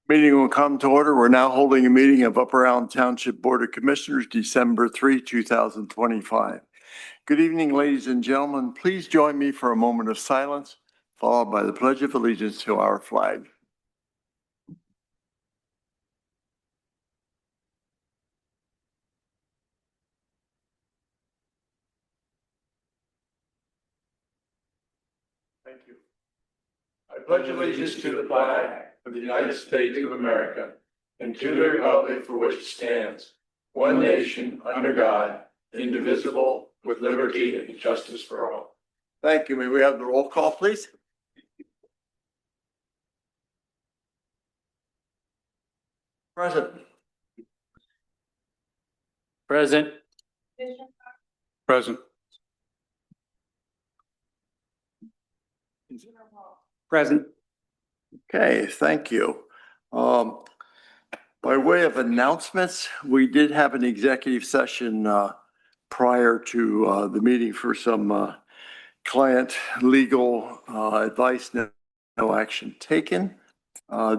Meeting will come to order. We're now holding a meeting of Upper Allen Township Board of Commissioners, December 3, 2025. Good evening, ladies and gentlemen. Please join me for a moment of silence, followed by the Pledge of Allegiance to our flag. Thank you. I pledge allegiance to the flag of the United States of America and to the republic for which it stands, one nation, under God, indivisible, with liberty and justice for all. Thank you. May we have the roll call, please? Present. Present. Present. Present. Okay, thank you. By way of announcements, we did have an executive session prior to the meeting for some client legal advice, no action taken.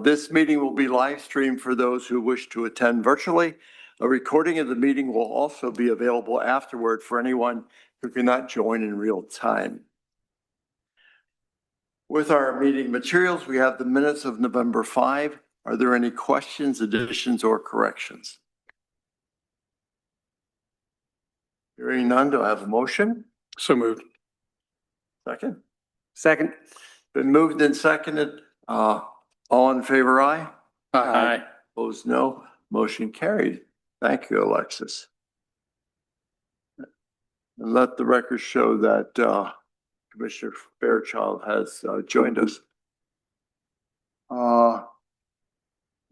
This meeting will be live streamed for those who wish to attend virtually. A recording of the meeting will also be available afterward for anyone who cannot join in real time. With our meeting materials, we have the minutes of November 5. Are there any questions, additions, or corrections? Hearing none, do I have a motion? So moved. Second? Second. Been moved and seconded. All in favor, aye? Aye. Opposed, no. Motion carried. Thank you, Alexis. And let the record show that Commissioner Fairchild has joined us.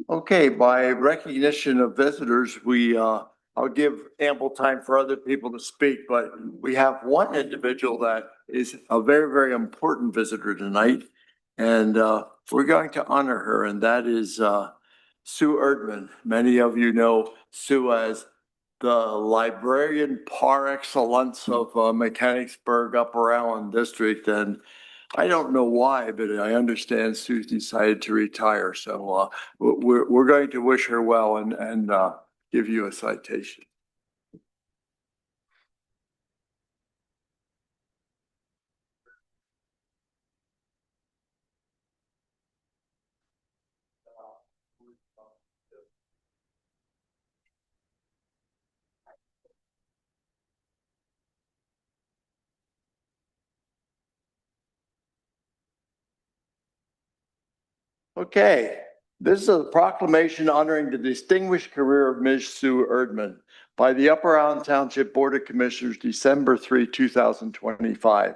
Okay, by recognition of visitors, I'll give ample time for other people to speak, but we have one individual that is a very, very important visitor tonight, and we're going to honor her, and that is Sue Erdman. Many of you know Sue as the librarian par excellence of Mechanicsburg Upper Allen District, and I don't know why, but I understand Sue decided to retire. So we're going to wish her well and give you a citation. Okay, this is a proclamation honoring the distinguished career of Ms. Sue Erdman by the Upper Allen Township Board of Commissioners, December 3, 2025.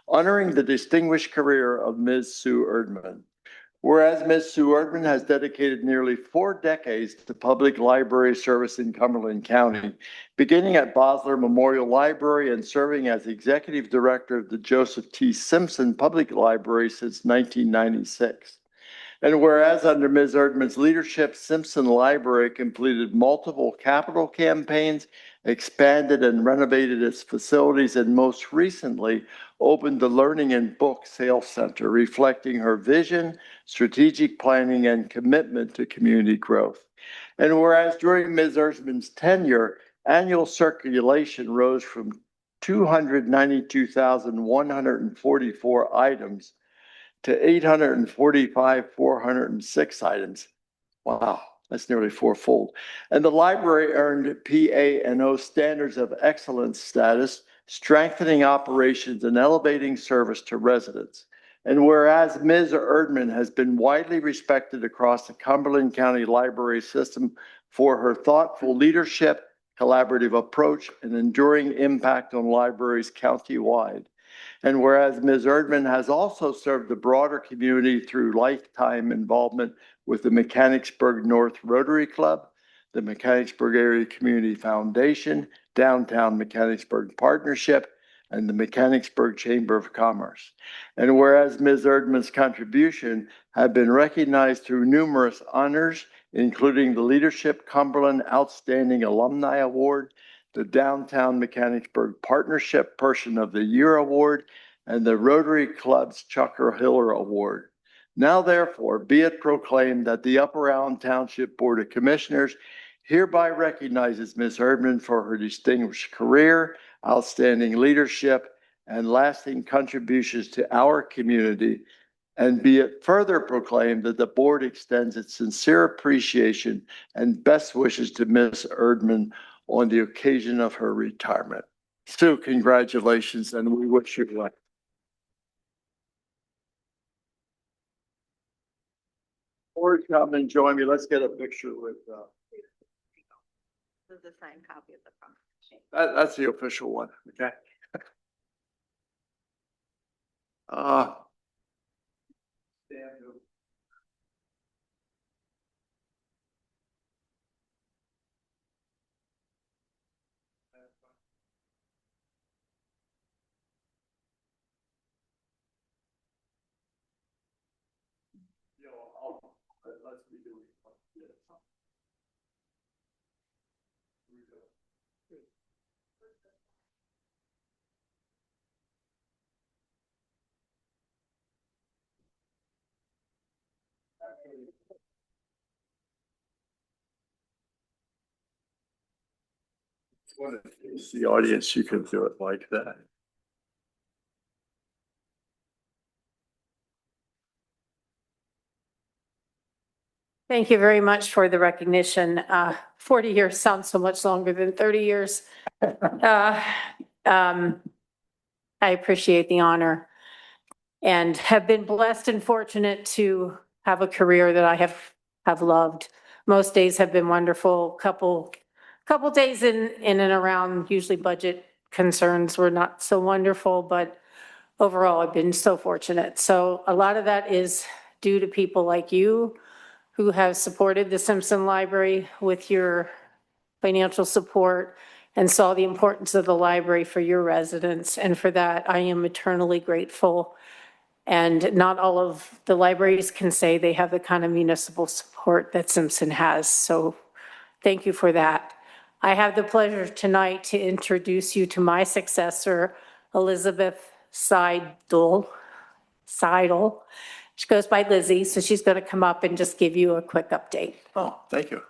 Honoring the distinguished career of Ms. Sue Erdman. Whereas Ms. Sue Erdman has dedicated nearly 4 decades to public library service in Cumberland County, beginning at Bosler Memorial Library and serving as Executive Director of the Joseph T. Simpson Public Library since 1996. And whereas under Ms. Erdman's leadership, Simpson Library completed multiple capital campaigns, expanded and renovated its facilities, and most recently opened the Learning and Book Sales Center, reflecting her vision, strategic planning, and commitment to community growth. And whereas during Ms. Erdman's tenure, annual circulation rose from 292,144 items to 845,406 items. Wow, that's nearly 4-fold. And the library earned PA&O Standards of Excellence status, strengthening operations and elevating service to residents. And whereas Ms. Erdman has been widely respected across the Cumberland County Library system for her thoughtful leadership, collaborative approach, and enduring impact on libraries countywide. And whereas Ms. Erdman has also served the broader community through lifetime involvement with the Mechanicsburg North Rotary Club, the Mechanicsburg Area Community Foundation, Downtown Mechanicsburg Partnership, and the Mechanicsburg Chamber of Commerce. And whereas Ms. Erdman's contribution have been recognized through numerous honors, including the Leadership Cumberland Outstanding Alumni Award, the Downtown Mechanicsburg Partnership Person of the Year Award, and the Rotary Club's Chucker Hiller Award. Now therefore, be it proclaimed that the Upper Allen Township Board of Commissioners hereby recognizes Ms. Erdman for her distinguished career, outstanding leadership, and lasting contributions to our community. And be it further proclaimed that the board extends its sincere appreciation and best wishes to Ms. Erdman on the occasion of her retirement. Sue, congratulations, and we wish you luck. Board, come and join me. Let's get a picture with, This is the signed copy of the proclamation. that's the official one, okay? Uh, let's be doing it. It's the audience, you can do it like that. Thank you very much for the recognition. 40 years sounds so much longer than 30 years. I appreciate the honor and have been blessed and fortunate to have a career that I have loved. Most days have been wonderful. Couple days in and around, usually budget concerns were not so wonderful, but overall I've been so fortunate. So a lot of that is due to people like you who have supported the Simpson Library with your financial support and saw the importance of the library for your residents. And for that, I am eternally grateful. And not all of the libraries can say they have the kind of municipal support that Simpson has. So thank you for that. I have the pleasure tonight to introduce you to my successor, Elizabeth Seidel. She goes by Lizzie, so she's going to come up and just give you a quick update. Oh, thank you.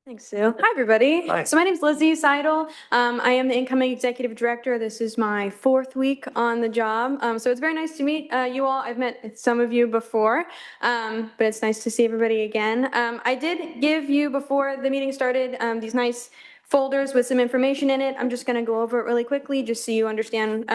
Thanks, Sue. Hi, everybody. Hi. So my name is Lizzie Seidel. I am the incoming executive director. This is my 4th week on the job. So it's very nice to meet you all. I've met some of you before, but it's nice to see everybody again. I did give you, before the meeting started, these nice folders with some information in it. I'm just going to go over it really quickly just so you understand.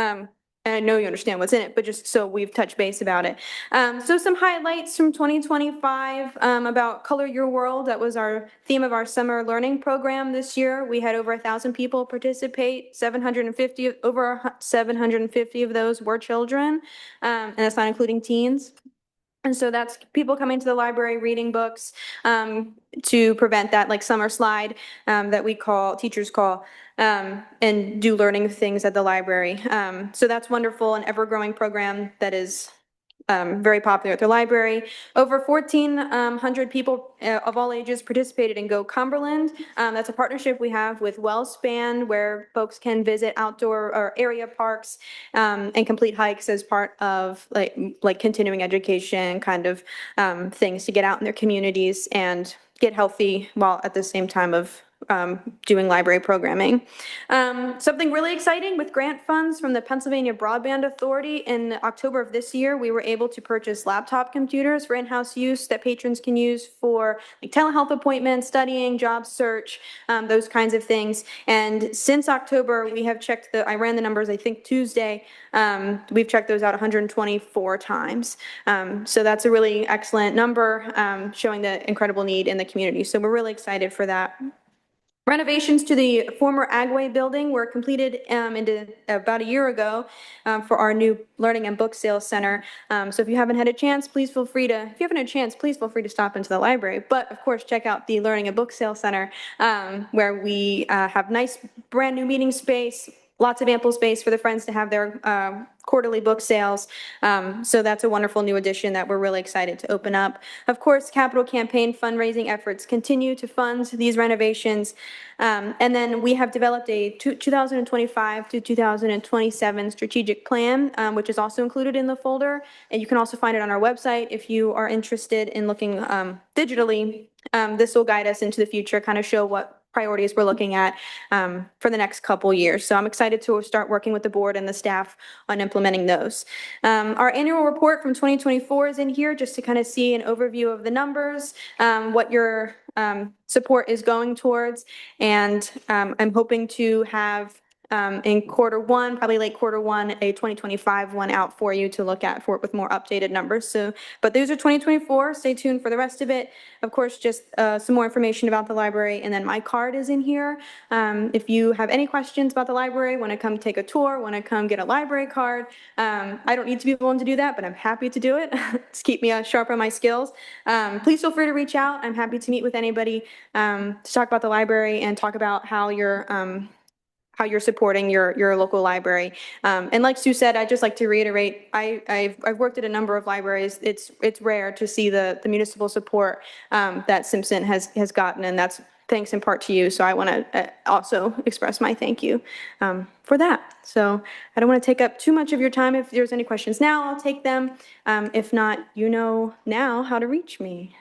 I know you understand what's in it, but just so we've touched base about it. So some highlights from 2025 about Color Your World. That was our theme of our summer learning program this year. We had over 1,000 people participate. Over 750 of those were children, and that's not including teens. And so that's people coming to the library, reading books to prevent that like summer slide that teachers call, and do learning things at the library. So that's wonderful, an ever-growing program that is very popular at the library. Over 1,400 people of all ages participated in Go Cumberland. That's a partnership we have with WellSpan, where folks can visit outdoor or area parks and complete hikes as part of like continuing education kind of things to get out in their communities and get healthy while at the same time of doing library programming. Something really exciting with grant funds from the Pennsylvania Broadband Authority. In October of this year, we were able to purchase laptop computers for in-house use that patrons can use for like telehealth appointments, studying, job search, those kinds of things. And since October, we have checked I ran the numbers, I think Tuesday, we've checked those out 124 times. So that's a really excellent number, showing the incredible need in the community. So we're really excited for that. Renovations to the former Agway building were completed about a year ago for our new Learning and Book Sales Center. So if you haven't had a chance, please feel free to stop into the library. But of course, check out the Learning and Book Sales Center where we have nice brand new meeting space, lots of ample space for the Friends to have their quarterly book sales. So that's a wonderful new addition that we're really excited to open up. Of course, capital campaign fundraising efforts continue to fund these renovations. And then we have developed a 2025 to 2027 strategic plan, which is also included in the folder. And you can also find it on our website if you are interested in looking digitally. This will guide us into the future, kind of show what priorities we're looking at for the next couple years. So I'm excited to start working with the board and the staff on implementing those. Our annual report from 2024 is in here just to kind of see an overview of the numbers, what your support is going towards. And I'm hoping to have in quarter one, probably late quarter one, a 2025 one out for you to look at for with more updated numbers. So, but those are 2024. Stay tuned for the rest of it. Of course, just some more information about the library, and then my card is in here. If you have any questions about the library, want to come take a tour, want to come get a library card, I don't need to be willing to do that, but I'm happy to do it. Just keep me sharp on my skills. Please feel free to reach out. I'm happy to meet with anybody to talk about the library and talk about how you're supporting your local library. And like Sue said, I'd just like to reiterate, I've worked at a number of libraries. It's rare to see the municipal support that Simpson has gotten, and that's thanks in part to you. So I want to also express my thank you for that. So I don't want to take up too much of your time. If there's any questions now, I'll take them. If not, you know now how to reach me.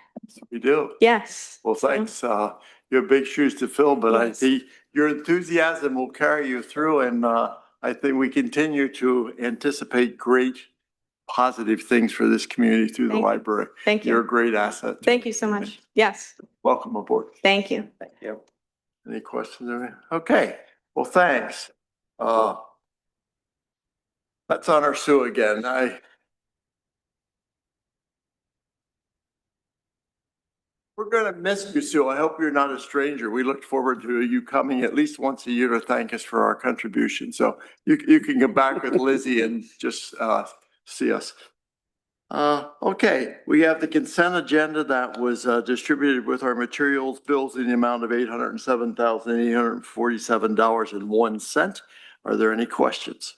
We do. Yes. Well, thanks. You have big shoes to fill, but I Yes. see your enthusiasm will carry you through, and I think we continue to anticipate great positive things for this community through the Thank you. library. Thank You're a you. great asset. Thank you so much. Yes. Welcome aboard. Thank you. Thank you. Any questions? Okay, well, thanks. Let's honor Sue again. We're going to miss you, Sue. I hope you're not a stranger. We look forward to you coming at least once a year to thank us for our contribution. So you can go back with Lizzie and just see us. Okay, we have the consent agenda that was distributed with our materials bills in the amount of $807,847.01. Are there any questions?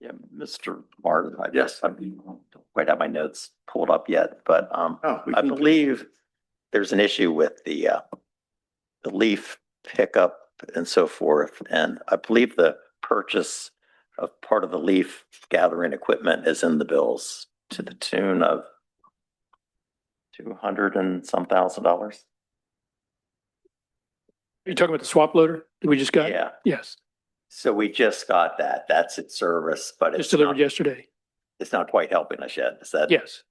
Yeah, Mr. Martin, Yes. I don't quite have my notes pulled up yet, but We I can- believe there's an issue with the leaf pickup and so forth. And I believe the purchase of part of the leaf gathering equipment is in the bills to the tune of $200 and some thousand. Are you talking about the swap loader that we just got? Yeah, Yes, so we just got that. That's its service, but just it's delivered not, yesterday. it's not quite helping us yet. Is that? Yes.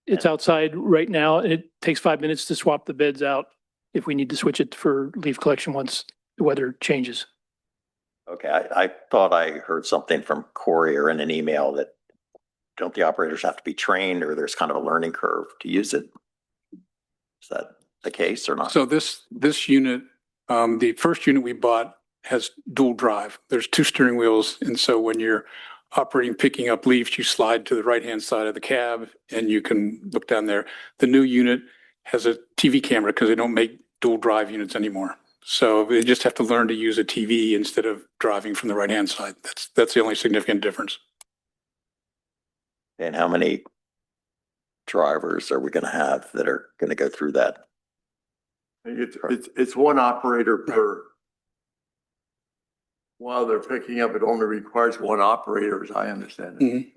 It's outside right now. It takes 5 minutes to swap the beds out if we need to switch it for leaf collection once the weather changes. Okay, I thought I heard something from Corey or in an email that don't the operators have to be trained or there's kind of a learning curve to use it? Is that the case or not? So this unit, the first unit we bought has dual drive. There's two steering wheels. And so when you're operating, picking up leaves, you slide to the right-hand side of the cab and you can look down there. The new unit has a TV camera because they don't make dual drive units anymore. So they just have to learn to use a TV instead of driving from the right-hand side. That's the only significant difference. And how many drivers are we going to have that are going to go through that? It's one operator per. While they're picking up, it only requires one operator, as I understand it.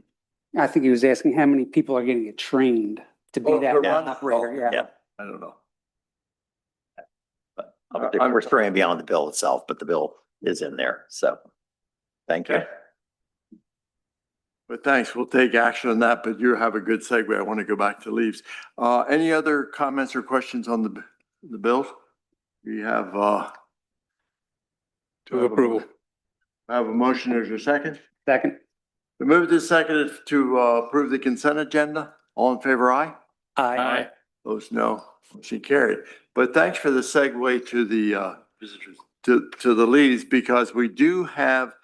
I think he was asking how many people are getting trained to be Oh, that to one run? operator, yeah. Yeah, I don't know. but we're straying beyond the bill itself, but the bill is in there. So thank you. Okay. But thanks, we'll take action on that, but you have a good segue. I want to go back to leaves. Any other comments or questions on the bill? We have, To approval. I have a motion. There's a second. Second, The move is seconded to approve the consent agenda. All in favor, aye? Aye. Those no, motion carried. But thanks for the segue to the visitors, to the leads, because we do have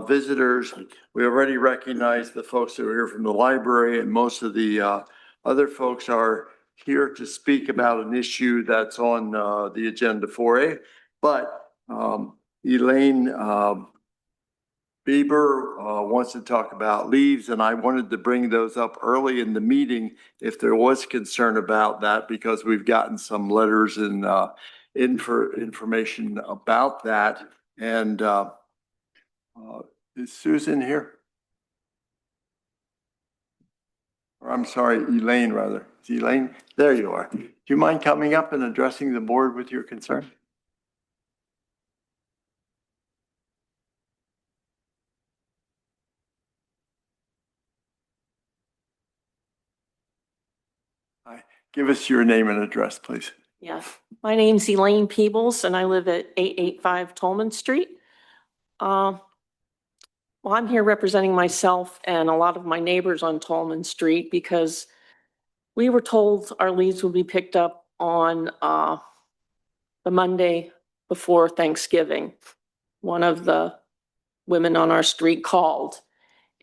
visitors. We already recognize the folks that are here from the library, and most of the other folks are here to speak about an issue that's on the agenda for A. But Elaine Bieber wants to talk about leaves, and I wanted to bring those up early in the meeting if there was concern about that, because we've gotten some letters and information about that. And is Susan here? Or I'm sorry, Elaine, rather. Is Elaine? There you are. Do you mind coming up and addressing the board with your concern? Hi. Give us your name and address, please. Yeah, my name's Elaine Peebles and I live at 885 Tolman Street. Well, I'm here representing myself and a lot of my neighbors on Tolman Street because we were told our leaves would be picked up on the Monday before Thanksgiving. One of the women on our street called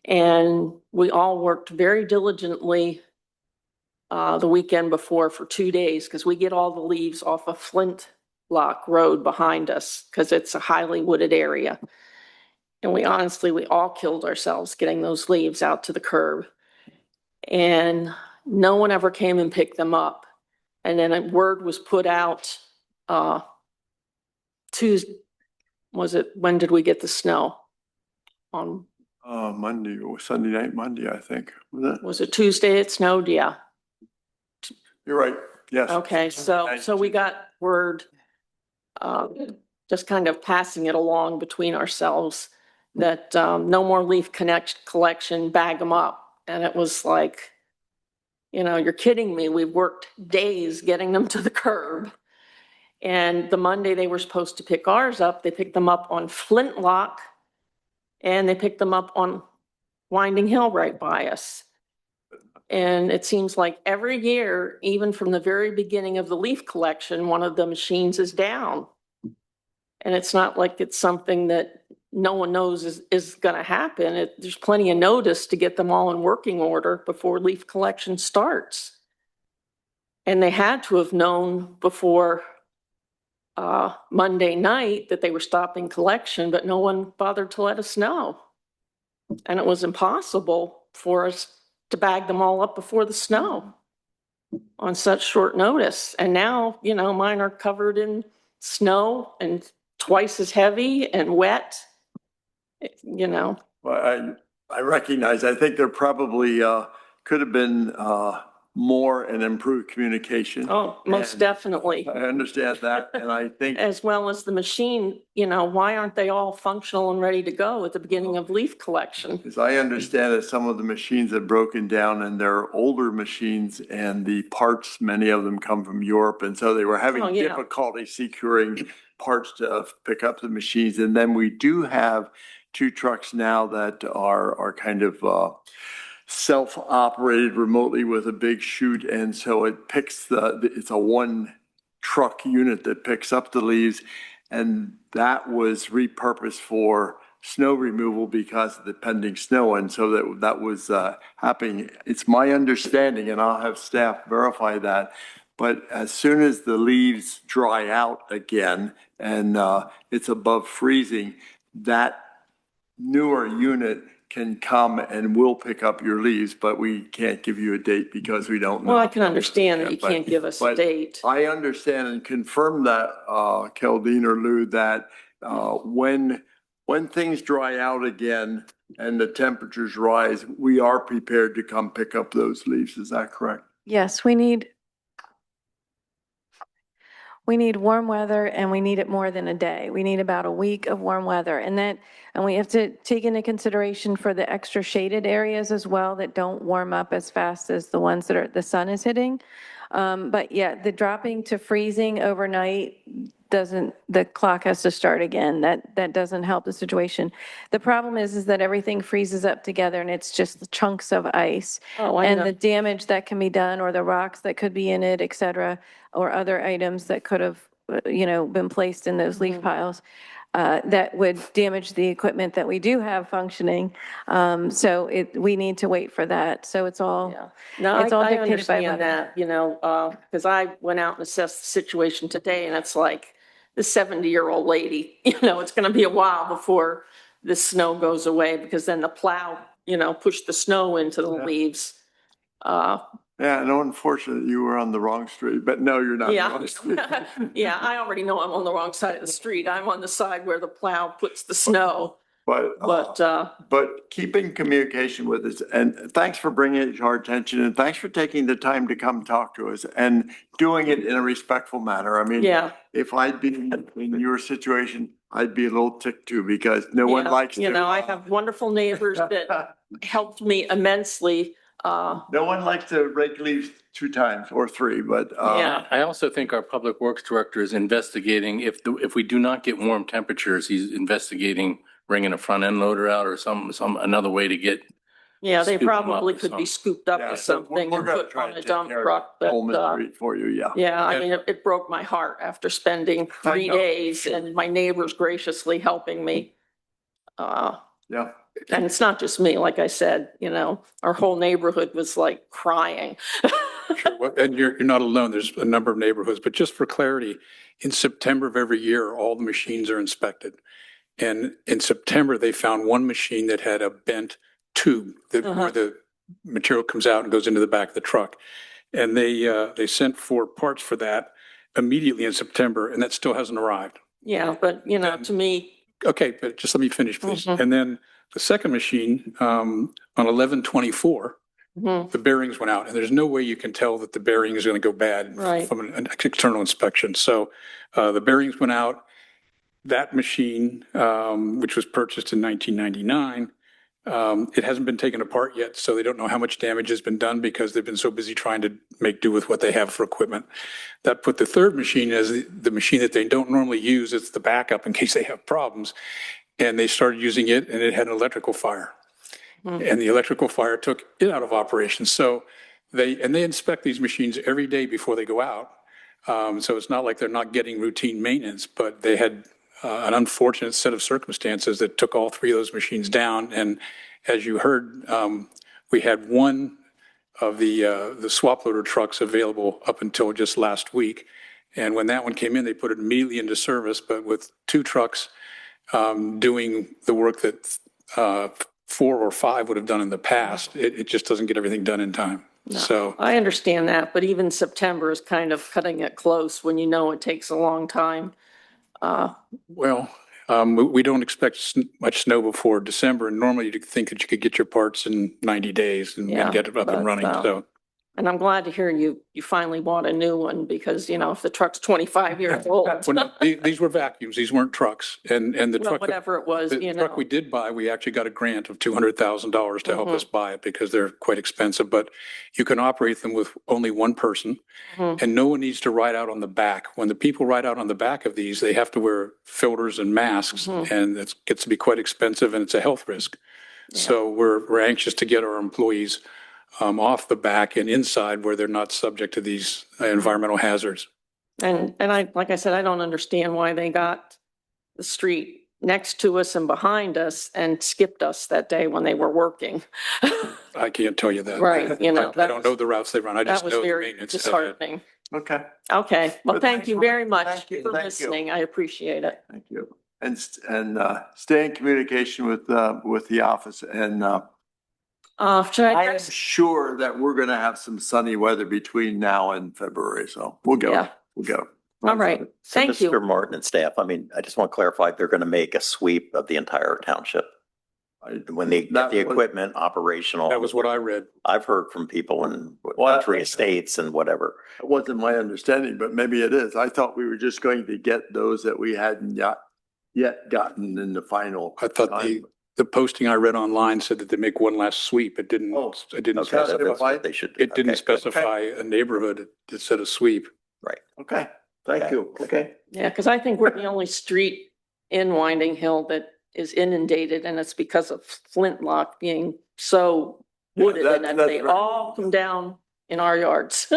and we all worked very diligently the weekend before for 2 days because we get all the leaves off of Flintlock Road behind us because it's a highly wooded area. And we all killed ourselves getting those leaves out to the curb. And no one ever came and picked them up. And then a word was put out Tuesday. When did we get the snow? On Monday or Sunday night, Monday, I think. was it Tuesday it snowed? Yeah. You're right. Yes. Okay, so we got word, just kind of passing it along between ourselves that no more leaf collection, bag them up. And it was like, you're kidding me. We worked days getting them to the curb. And the Monday they were supposed to pick ours up, they picked them up on Flintlock and they picked them up on Winding Hill right by us. And it seems like every year, even from the very beginning of the leaf collection, one of the machines is down. And it's not like it's something that no one knows is going to happen. There's plenty of notice to get them all in working order before leaf collection starts. And they had to have known before Monday night that they were stopping collection, but no one bothered to let us know. And it was impossible for us to bag them all up before the snow on such short notice. And now, mine are covered in snow and twice as heavy and wet, Well, I recognize, I think there probably could have been more and improved communication. Oh, most And definitely. I understand that. And I think As well as the machine, why aren't they all functional and ready to go at the beginning of leaf collection? as I understand it, some of the machines have broken down and they're older machines and the parts, many of them come from Europe. And so they were having Oh, yeah. difficulty securing parts to pick up the machines. And then we do have 2 trucks now that are kind of self-operated remotely with a big chute. And so it picks it's a 1 truck unit that picks up the leaves. And that was repurposed for snow removal because of the pending snow. And so that was happening. It's my understanding, and I'll have staff verify that, but as soon as the leaves dry out again and it's above freezing, that newer unit can come and will pick up your leaves, but we can't give you a date because we don't know. Well, I can understand that you But- can't give us a but date. I understand and confirm that, Keldine or Lou, that when things dry out again and the temperatures rise, we are prepared to come pick up those leaves. Is that correct? Yes, we need warm weather and we need it more than a day. We need about a week of warm weather and we have to take into consideration for the extra shaded areas as well that don't warm up as fast as the ones that the sun is hitting. But yeah, the dropping to freezing overnight the clock has to start again. That doesn't help the situation. The problem is that everything freezes up together and it's just chunks of ice. Oh, I And know. the damage that can be done, or the rocks that could be in it, et cetera, or other items that could have, been placed in those leaf piles. that would damage the equipment that we do have functioning. So we need to wait for that. So it's all, Yeah. No, It's all I dictated by understand weather. that, because I went out and assessed the situation today and it's like the 70-year-old lady, it's going to be a while before the snow goes away because then the plow, pushed the snow into the Yeah. leaves. Yeah, no, unfortunately, you were on the wrong street, but no, you're not. on the Yeah. wrong street. Yeah, I already know I'm on the wrong side of the street. I'm on the side where the plow puts the snow, But, but keeping communication with us, and thanks for bringing it to our attention, and thanks for taking the time to come talk to us and doing it in a respectful manner. I mean, yeah. if I'd been in your situation, I'd be a little ticked too, because no one Yeah. likes to. I have wonderful neighbors that helped me immensely. No one likes to rake leaves 2 times or 3, but, Yeah. I also think our public works director is investigating, if we do not get warm temperatures, he's investigating bringing a front end loader out or another way to get. Yeah, they Scoop 'em up probably or could be something. scooped up yeah, with so something we're and gonna put try on to a take dump care of truck. But, Coleman Street for you, yeah. yeah, I mean, it broke my heart after spending 3 know. days and my neighbors graciously helping me. Yeah. And it's not just me, like I said, our whole neighborhood was like crying. Sure. And you're not alone. There's a number of neighborhoods, but just for clarity, in September of every year, all the machines are inspected. And in September, they found one machine that had a bent tube that where the material comes out and goes into the back of the truck. And they sent for parts for that immediately in September, and that still hasn't arrived. Yeah, but to me, Okay, but just let me finish, please. Mhm. And then the second machine, on 11/24, mhm, the bearings went out, and there's no way you can tell that the bearing is going to go bad Right. from an external inspection. So the bearings went out. That machine, which was purchased in 1999, it hasn't been taken apart yet, so they don't know how much damage has been done because they've been so busy trying to make do with what they have for equipment. That put the third machine as the machine that they don't normally use as the backup in case they have problems. And they started using it, and it had an electrical fire. And the electrical fire took it out of operation. So they inspect these machines every day before they go out. So it's not like they're not getting routine maintenance, but they had an unfortunate set of circumstances that took all 3 of those machines down. And as you heard, we had one of the swap loader trucks available up until just last week. And when that one came in, they put it immediately into service, but with 2 trucks doing the work that 4 or 5 would have done in the past, it just doesn't get everything done in time. So, I understand that, but even September is kind of cutting it close when it takes a long time. well, we don't expect much snow before December, and normally you'd think that you could get your parts in 90 days and Yeah, get it up but, and running. So, And I'm glad to hear you finally bought a new one because, if the truck's 25 years old, well, no, these were vacuums, these weren't trucks. And the well, truck. whatever it was, The truck we did buy, we actually got a grant of $200,000 to help us buy it because they're quite expensive, but you can operate them with only one person Mhm. and no one needs to ride out on the back. When the people ride out on the back of these, they have to wear filters and masks and it gets to be quite expensive and it's a health risk. So we're anxious to get our employees off the back and inside where they're not subject to these environmental hazards. And like I said, I don't understand why they got the street next to us and behind us and skipped us that day when they were working. I can't tell you that. Right, I don't know the routes they run. I That just was know the very maintenance. disheartening. Okay, Okay, well, But thank thanks you for- very much thank you, for thank you. listening. I appreciate it. thank you. And stay in communication with the office. And Should I I am just, sure that we're going to have some sunny weather between now and February. So we'll go. Yeah. We'll go. all right, So thank you. Mr. Martin and staff, I mean, I just want to clarify, they're going to make a sweep of the entire township. When they get That the was- equipment operational. That was what I read. I've heard from people in Well, country estates and whatever. It wasn't my understanding, but maybe it is. I thought we were just going to get those that we hadn't yet gotten in the final. I thought the posting I read online said that they make one last sweep. It didn't, Oh, it didn't okay. So specify, that's what they should do. it didn't Okay, good. specify a neighborhood. It said a sweep. Okay, thank you. Okay. Yeah, because I think we're the only street in Winding Hill that is inundated and it's because of Flintlock being so wooded that- and then that's they right. all come down in our yards.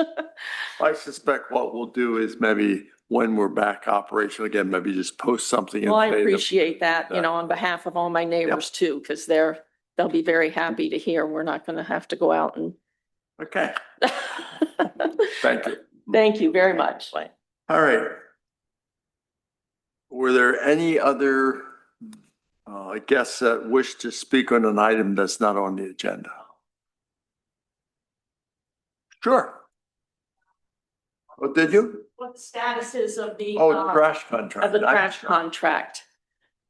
I suspect what we'll do is maybe when we're back operational again, maybe just post something. and Well, I say that- appreciate that, on behalf of all my neighbors too, because they'll be very happy to hear we're not going to have to go out and. Okay, thank you. Thank you very much. All right. Were there any other guests that wish to speak on an item that's not on the agenda? Sure. What did you? What the status is of the. Oh, trash contract. Of the trash contract.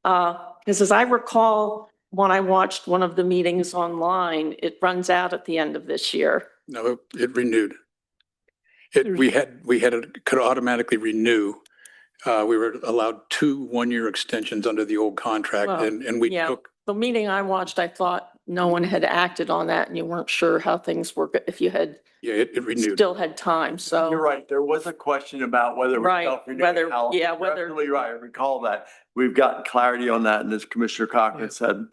Because as I recall, when I watched one of the meetings online, it runs out at the end of this year. No, it renewed. We could automatically renew. We were allowed 2 one-year extensions under the old contract Well, and we yeah. took, The meeting I watched, I thought no one had acted on that and you weren't sure how things were, if you had it renewed. still had time, so. You're right. There was a question about whether. we Right, self-renewed. whether- Al, yeah, you're whether- absolutely right. I recall that. We've gotten clarity on that, and as Commissioner Cochran said,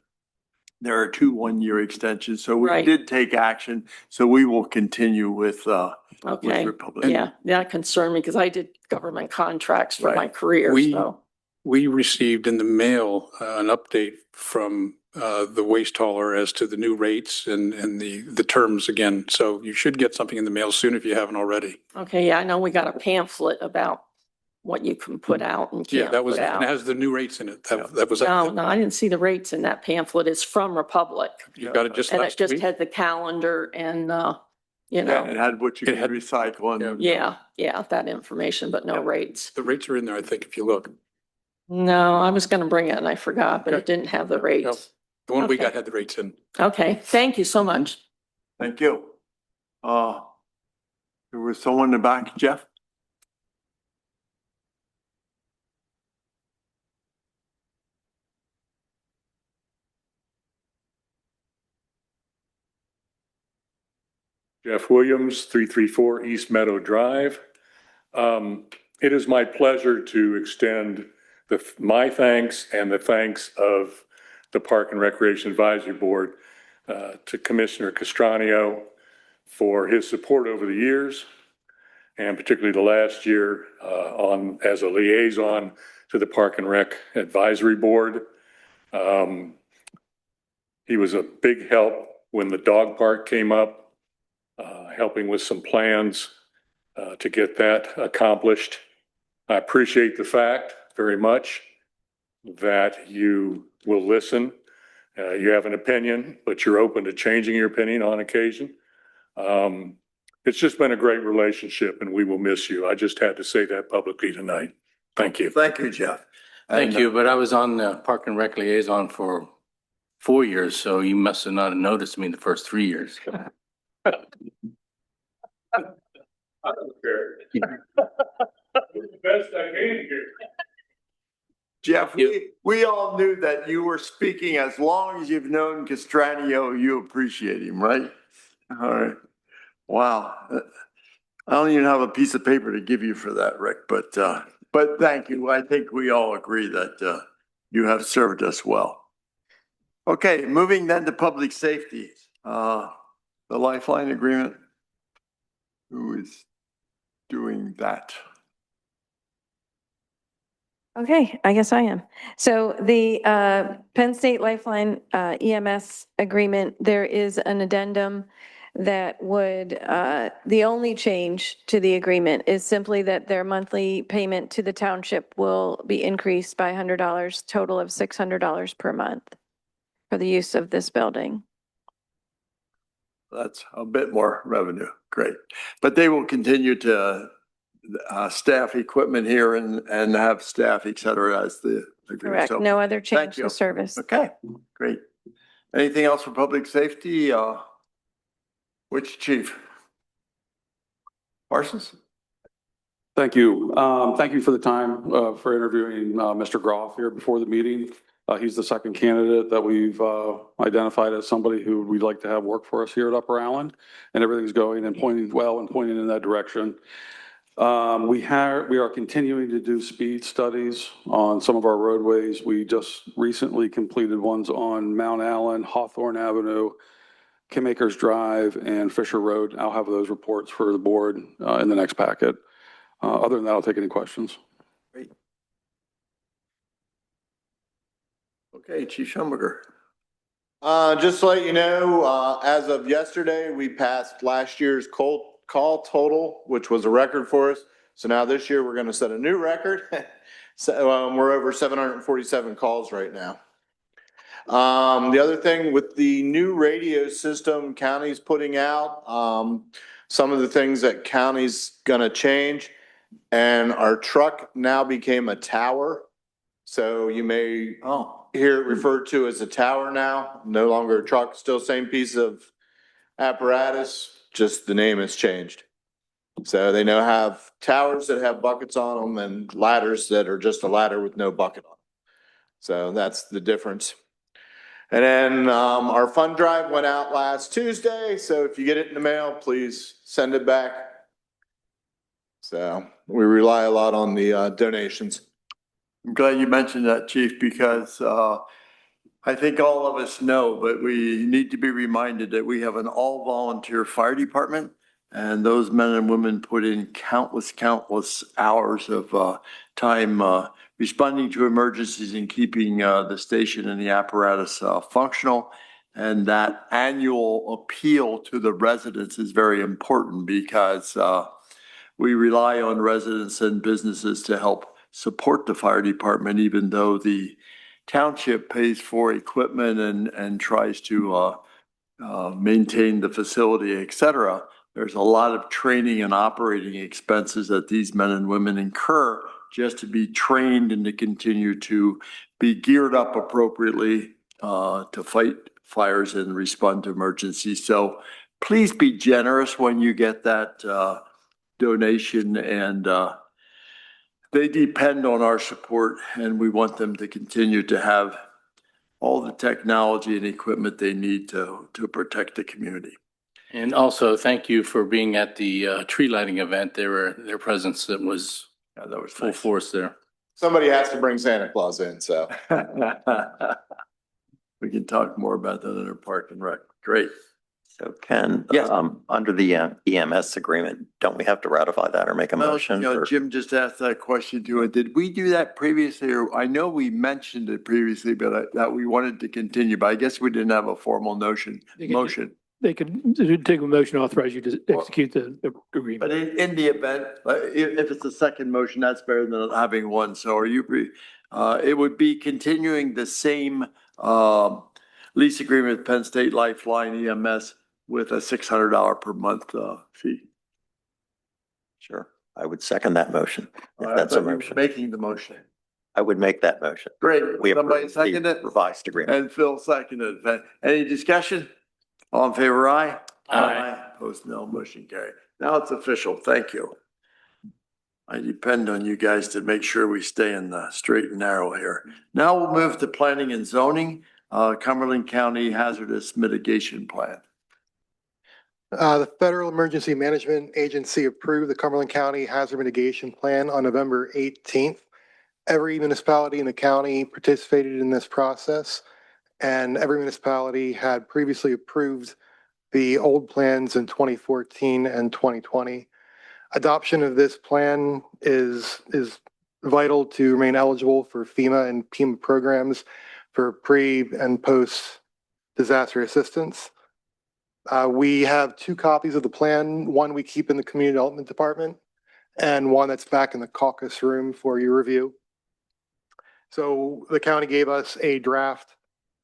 there are 2 one-year extensions, so we Right. did take action. So we will continue with Okay, Republic. yeah, that concerned me because I did government contracts for Right. my career, We- so. We received in the mail an update from the waste hauler as to the new rates and the terms again. So you should get something in the mail soon if you haven't already. Okay, yeah, I know we got a pamphlet about what you can put out and Yeah, can't that was, put and it out. has the new rates in it. That was, No, I didn't see the rates in that pamphlet. It's from Republic. you got it just And it last just week. had the calendar and, you Yeah, it know, had what you It could had- recycle and. yeah, that information, but no Yeah. rates. The rates are in there, I think, if you look. No, I was gonna bring it and I forgot, but it Okay. didn't have the rates. The one we Okay. got had the rates in. Okay, thank you so much. Thank you. There was someone in the back, Jeff? Jeff Williams, 334 East Meadow Drive. It is my pleasure to extend my thanks and the thanks of the Park and Recreation Advisory Board to Commissioner Castranio for his support over the years, and particularly the last year as a liaison to the Park and Rec Advisory Board. He was a big help when the dog park came up, helping with some plans to get that accomplished. I appreciate the fact very much that you will listen. You have an opinion, but you're open to changing your opinion on occasion. It's just been a great relationship and we will miss you. I just had to say that publicly tonight. Thank you. Thank you, Jeff. Thank you, but I was on the Park and Rec liaison for 4 years, so you must have not noticed me the first 3 years. I don't care. The best I can here. Jeff, we all knew that you were speaking. As long as you've known Castranio, you appreciate him, right? All right. Wow. I don't even have a piece of paper to give you for that, Rick, but thank you. I think we all agree that you have served us well. Okay, moving then to public safety. The Lifeline agreement. Who is doing that? Okay, I guess I am. So the Penn State Lifeline EMS agreement, there is an addendum that would, the only change to the agreement is simply that their monthly payment to the township will be increased by $100, total of $600 per month for the use of this building. That's a bit more revenue. Great. But they will continue to staff equipment here and have staff, et cetera, as the agreement. Correct, So, no other change you. to service. okay, great. Anything else for public safety? Which chief? Parsons? Thank you. Thank you for the time for interviewing Mr. Groff here before the meeting. He's the second candidate that we've identified as somebody who we'd like to have work for us here at Upper Allen, and everything's going and pointing well and pointing in that direction. We are continuing to do speed studies on some of our roadways. We just recently completed ones on Mount Allen, Hawthorne Avenue, Kim Acres Drive, and Fisher Road. I'll have those reports for the board in the next packet. Other than that, I'll take any questions. Okay, Chief Schellenberger. Just to let you know, as of yesterday, we passed last year's call total, which was a record for us. So now this year, we're going to set a new record. So, we're over 747 calls right now. The other thing with the new radio system county's putting out, some of the things that county's going to change, and our truck now became a tower. So you may hear it referred to as a tower now, no longer a truck, still same piece of apparatus, just the name has changed. So they now have towers that have buckets on them and ladders that are just a ladder with no bucket on. So that's the difference. And then our fund drive went out last Tuesday. So if you get it in the mail, please send it back. So we rely a lot on the donations. I'm glad you mentioned that, Chief, because I think all of us know, but we need to be reminded that we have an all-volunteer fire department, and those men and women put in countless hours of time responding to emergencies and keeping the station and the apparatus functional. And that annual appeal to the residents is very important because we rely on residents and businesses to help support the fire department, even though the township pays for equipment and tries to maintain the facility, et cetera. There's a lot of training and operating expenses that these men and women incur just to be trained and to continue to be geared up appropriately to fight fires and respond to emergencies. So please be generous when you get that donation, and they depend on our support, and we want them to continue to have all the technology and equipment they need to protect the community. And also, thank you for being at the tree lighting event. Their presence that was full nice. force there. Somebody has to bring Santa Claus in, so. We can talk more about that in our park and rec. Great. So Ken, Yes. under the EMS agreement, don't we have to ratify that or make a Well, motion? you know, Jim just asked that question too. Did we do that previously? Or I know we mentioned it previously, but that we wanted to continue, but I guess we didn't have a formal motion. They could take a motion to authorize you to execute the agreement. But in the event, if it's a second motion, that's better than having one. So are you, it would be continuing the same lease agreement with Penn State Lifeline EMS with a $600 per month fee. Sure. I would second that motion. If I that's a thought you were motion. making the motion. I would make that motion. Great. We Somebody approve second the it? revised agreement. And Phil seconded it. Any discussion? All in favor, aye? Aye. Opposed, no. Motion carried. Now it's official. Thank you. I depend on you guys to make sure we stay in the straight and narrow here. Now we'll move to planning and zoning, Cumberland County Hazardous Mitigation Plan. The Federal Emergency Management Agency approved the Cumberland County Hazard Mitigation Plan on November 18th. Every municipality in the county participated in this process, and every municipality had previously approved the old plans in 2014 and 2020. Adoption of this plan is vital to remain eligible for FEMA and PEMA programs for pre and post disaster assistance. We have 2 copies of the plan. One we keep in the Community Development Department and one that's back in the caucus room for your review. So the county gave us a draft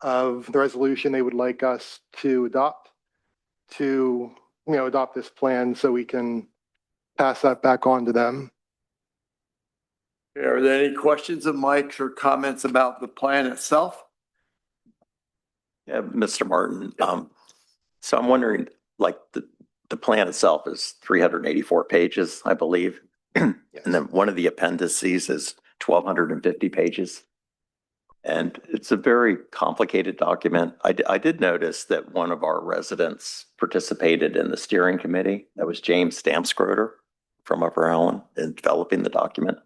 of the resolution they would like us to adopt this plan so we can pass that back on to them. Are there any questions of Mike's or comments about the plan itself? Yeah, Mr. Martin, so I'm wondering, like the plan itself is 384 pages, I believe. And then one of the appendices is 1,250 pages. And it's a very complicated document. I did notice that one of our residents participated in the steering committee. That was James Stamskroder from Upper Allen in developing the document.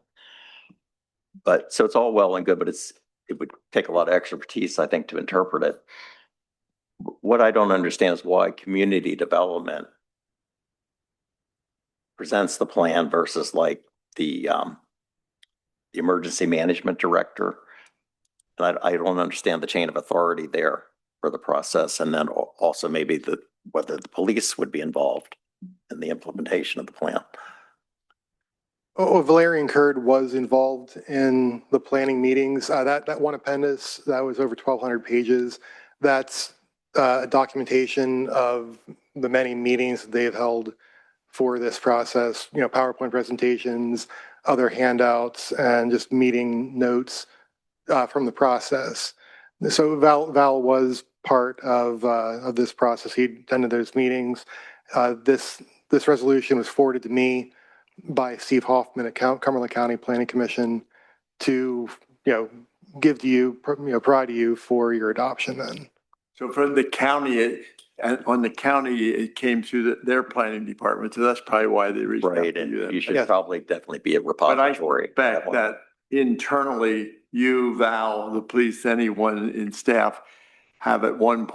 But so it's all well and good, but it would take a lot of expertise, I think, to interpret it. What I don't understand is why community development presents the plan versus like the emergency management director. And I don't understand the chain of authority there for the process. And then also maybe whether the police would be involved in the implementation of the plan. Valerian Curd was involved in the planning meetings. That one appendix, that was over 1,200 pages. That's documentation of the many meetings that they've held for this process, you know, PowerPoint presentations, other handouts, and just meeting notes from the process. So Val was part of this process. He attended those meetings. This resolution was forwarded to me by Steve Hoffman at Cumberland County Planning Commission to, you know, give to you, provide to you for your adoption then. So from the county, on the county, it came through their planning department, so that's probably why they reached out Right, to you. and you should Yes. probably definitely be a But I repository. suspect that internally, you, Val, the police, anyone in staff have at one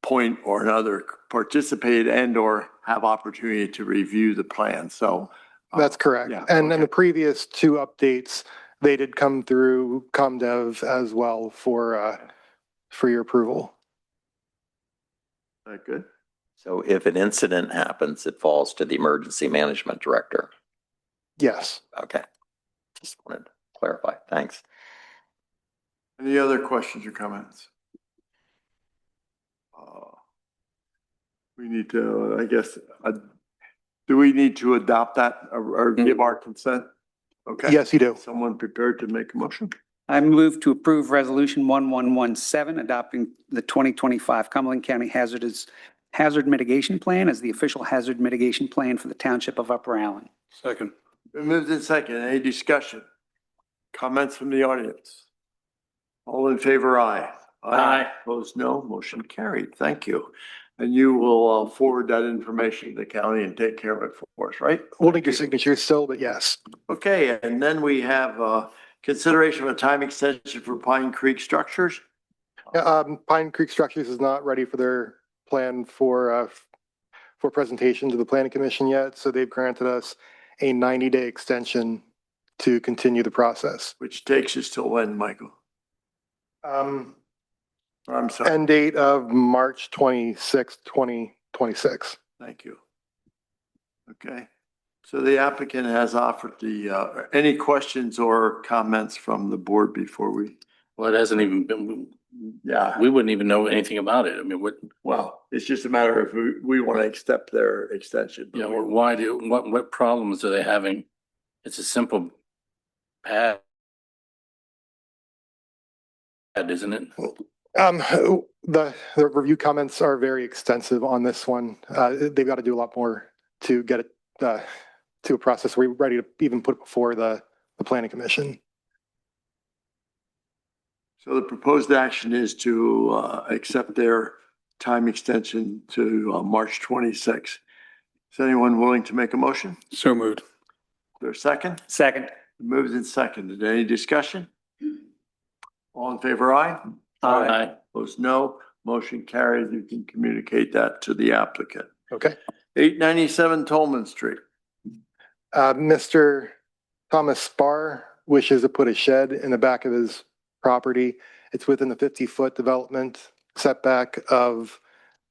point or another participated and or have opportunity to review the plan, so. That's correct. Yeah, And okay. the previous two updates, they did come through ComDev as well for your approval. That good? So if an incident happens, it falls to the emergency management director. Yes. Okay. Just wanted to clarify. Thanks. Any other questions or comments? We need to, I guess, do we need to adopt that or give our consent? Okay. Yes, you do. Someone prepared to make a motion? I move to approve Resolution 1117, adopting the 2025 Cumberland County Hazard Mitigation Plan as the official hazard mitigation plan for the Township of Upper Allen. Second. Been moved in second. Any discussion? Comments from the audience? All in favor, aye. Aye. Opposed, no. Motion carried. Thank you. And you will forward that information to the county and take care of it for us, right? We'll need your signature still, but yes. Okay, and then we have consideration of a time extension for Pine Creek Structures. Pine Creek Structures is not ready for their plan for presentation to the Planning Commission yet, so they've granted us a 90-day extension to continue the process. Which takes us till when, Michael? I'm sorry. End date of March 26, 2026. Thank you. Okay, so the applicant has offered any questions or comments from the board before we, Well, it hasn't even been, yeah, we wouldn't even know anything about it. I mean, well, it's just a matter of we want to accept their extension. you know, what problems are they having? It's a simple pad, isn't it? The review comments are very extensive on this one. They've got to do a lot more to get it to a process where we're ready to even put it before the Planning Commission. So the proposed action is to accept their time extension to March 26. Is anyone willing to make a motion? So moved. Is there a second? Second. Moved and seconded. Any discussion? All in favor, aye? Aye. Opposed, no. Motion carried. You can communicate that to the applicant. Okay. 897 Tolman Street. Mr. Thomas Spar wishes to put a shed in the back of his property. It's within the 50-foot development setback of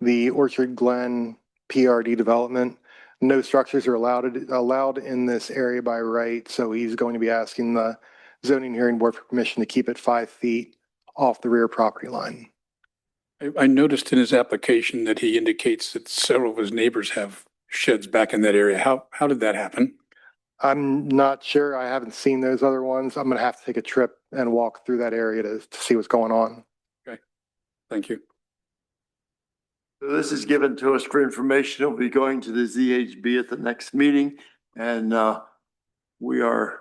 the Orchard Glen PRD development. No structures are allowed in this area by right, so he's going to be asking the zoning hearing board for permission to keep it 5 feet off the rear property line. I noticed in his application that he indicates that several of his neighbors have sheds back in that area. How did that happen? I'm not sure. I haven't seen those other ones. I'm going to have to take a trip and walk through that area to see what's going on. Thank you. So this is given to us for information. It'll be going to the ZHB at the next meeting, and we are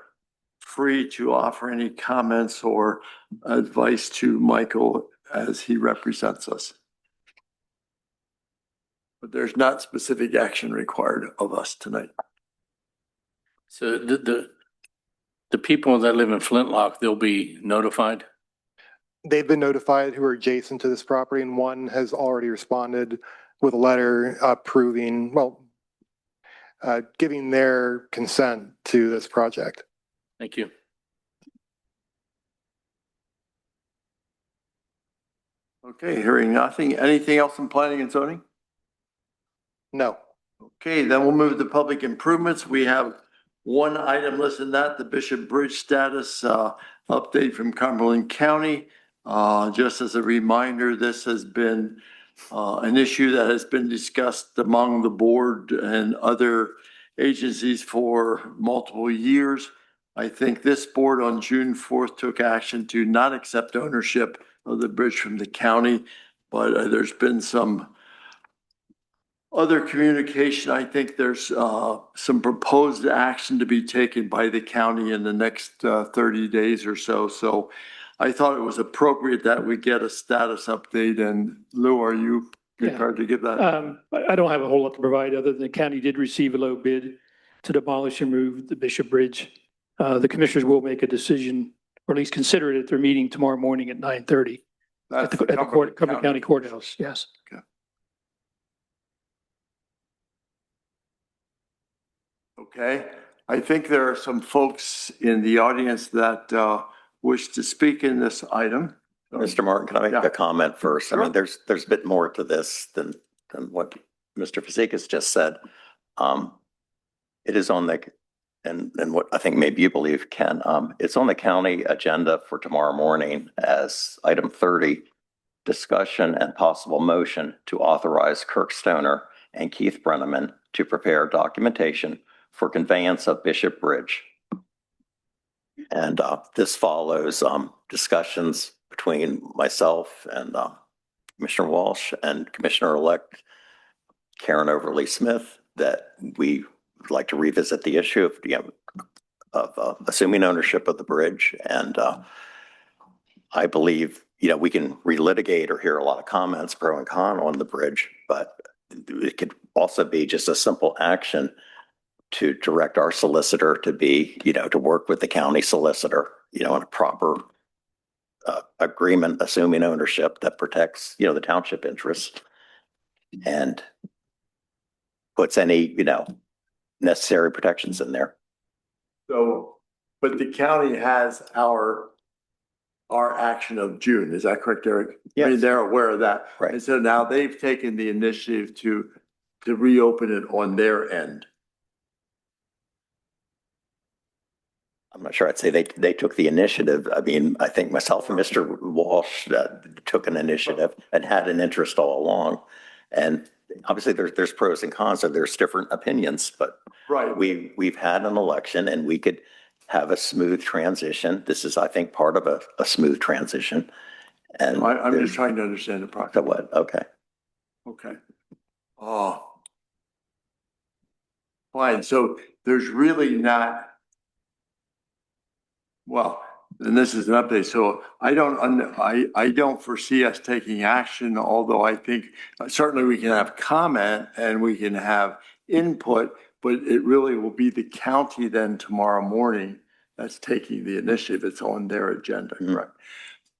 free to offer any comments or advice to Michael as he represents us. But there's not specific action required of us tonight. So the people that live in Flintlock, they'll be notified? They've been notified who are adjacent to this property, and one has already responded with a letter approving, well, giving their consent to this project. Thank you. Okay, hearing nothing. Anything else in planning and zoning? No. Okay, then we'll move to public improvements. We have one item listed, that the Bishop Bridge status update from Cumberland County. Just as a reminder, this has been an issue that has been discussed among the board and other agencies for multiple years. I think this board on June 4th took action to not accept ownership of the bridge from the county, but there's been some other communication. I think there's some proposed action to be taken by the county in the next 30 days or so. So I thought it was appropriate that we get a status update. And Lou, are you prepared to give that? I don't have a whole lot to provide other than the county did receive a low bid to demolish and move the Bishop Bridge. The commissioners will make a decision, or at least consider it at their meeting tomorrow morning at 9:30 at the Cumberland County Courthouse. Yes. Okay. Okay. I think there are some folks in the audience that wish to speak in this item. Mr. Martin, can I make a comment first? I mean, there's a bit more to this than what Mr. Fazekas just said. It is on the, and what I think maybe you believe, Ken, it's on the county agenda for tomorrow morning as item 30, discussion and possible motion to authorize Kirk Stoner and Keith Brenneman to prepare documentation for conveyance of Bishop Bridge. And this follows discussions between myself and Commissioner Walsh and Commissioner-elect Karen Overly Smith that we would like to revisit the issue of assuming ownership of the bridge. And I believe, we can relitigate or hear a lot of comments pro and con on the bridge, but it could also be just a simple action to direct our solicitor to be, to work with the county solicitor, in a proper agreement, assuming ownership that protects, the township interests and puts any, necessary protections in there. So, but the county has our action of June. Is that correct, Eric? I mean, Yes. they're aware of that. Right. And so now they've taken the initiative to reopen it on their end. I'm not sure I'd say they took the initiative. I mean, I think myself and Mr. Walsh took an initiative and had an interest all along. And obviously there's pros and cons, so there's different opinions, but Right. we've had an election and we could have a smooth transition. This is, I think, part of a smooth transition. And I'm just trying to understand the process. what? Okay. Okay. Oh. Fine. So there's really not. Well, and this is an update. So I don't foresee us taking action, although I think certainly we can have comment and we can have input, but it really will be the county then tomorrow morning that's taking the initiative. It's on their agenda, correct?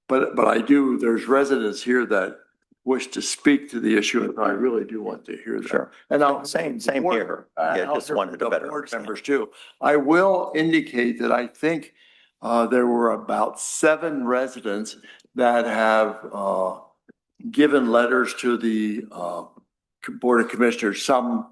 But there's residents here that wish to speak to the issue, and I really do want to hear that. Sure. And I'll Same here. Yeah, just wanted to better board understand. members too. I will indicate that I think there were about 7 residents that have given letters to the Board of Commissioners, some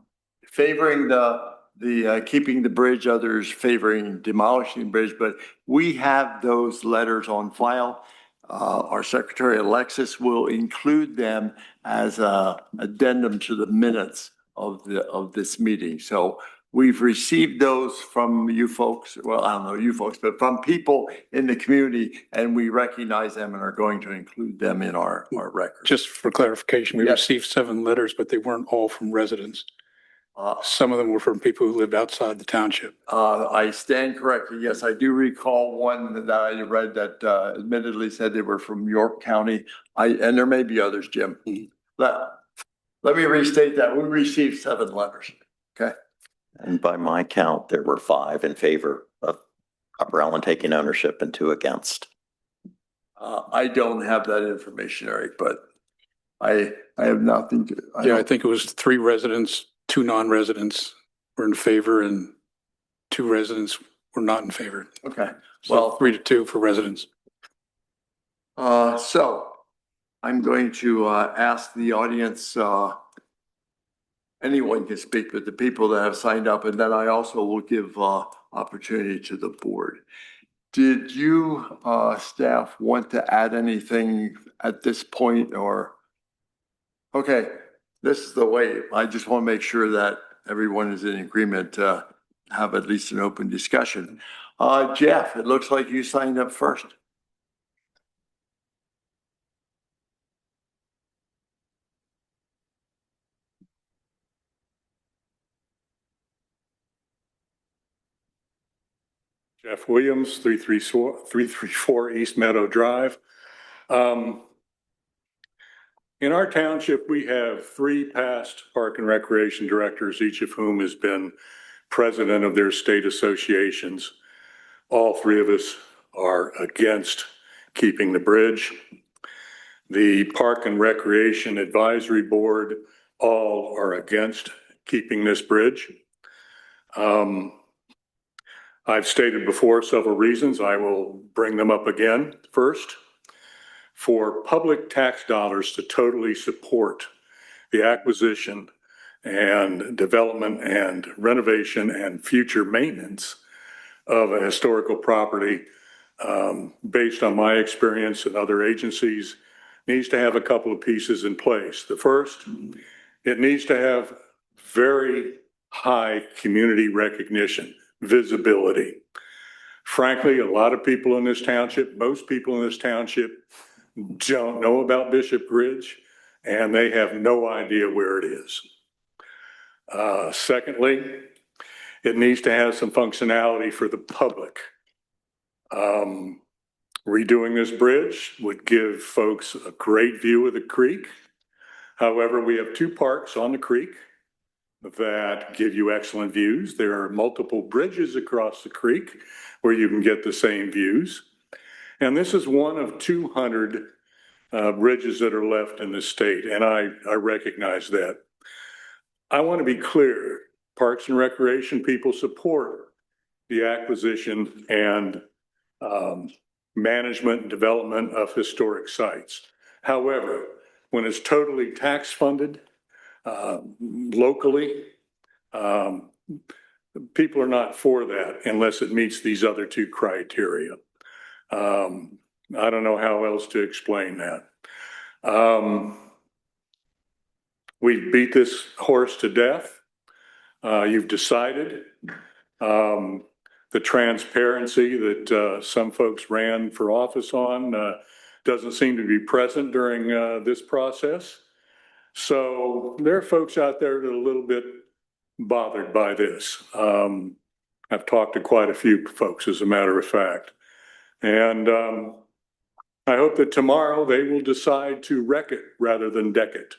favoring the keeping the bridge, others favoring demolishing the bridge, but we have those letters on file. Our Secretary Alexis will include them as a addendum to the minutes of this meeting. So we've received those from you folks. Well, I don't know you folks, but from people in the community, and we recognize them and are going to include them in our records. Just for clarification, we Yes. received 7 letters, but they weren't all from residents. Some of them were from people who lived outside the township. I stand corrected. Yes, I do recall one that I read that admittedly said they were from York County. And there may be others, Jim. Let me restate that. We received 7 letters. Okay. And by my count, there were 5 in favor of Upper Allen taking ownership and 2 against. I don't have that information, Eric, but I have nothing to. I think it was 3 residents, 2 non-residents, were in favor and 2 residents were not in favor. Okay. So Well, 3-2 for residents. so I'm going to ask the audience, anyone can speak, but the people that have signed up, and then I also will give opportunity to the board. Did you, staff, want to add anything at this point or? Okay, this is the way. I just want to make sure that everyone is in agreement to have at least an open discussion. Jeff, it looks like you signed up first. Jeff Williams, 334 East Meadow Drive. In our township, we have 3 past park and recreation directors, each of whom has been president of their state associations. All 3 of us are against keeping the bridge. The Park and Recreation Advisory Board, all are against keeping this bridge. I've stated before several reasons. I will bring them up again. First, for public tax dollars to totally support the acquisition and development and renovation and future maintenance of a historical property, based on my experience and other agencies, needs to have a couple of pieces in place. The first, it needs to have very high community recognition, visibility. Frankly, a lot of people in this township, most people in this township, don't know about Bishop Bridge, and they have no idea where it is. Secondly, it needs to have some functionality for the public. Redoing this bridge would give folks a great view of the creek. However, we have 2 parks on the creek that give you excellent views. There are multiple bridges across the creek where you can get the same views. And this is one of 200 bridges that are left in the state, and I recognize that. I want to be clear, Parks and Recreation people support the acquisition and management and development of historic sites. However, when it's totally tax funded locally, people are not for that unless it meets these other 2 criteria. I don't know how else to explain that. We've beat this horse to death. You've decided. The transparency that some folks ran for office on doesn't seem to be present during this process. So there are folks out there that are a little bit bothered by this. I've talked to quite a few folks, as a matter of fact. And I hope that tomorrow they will decide to wreck it rather than deck it,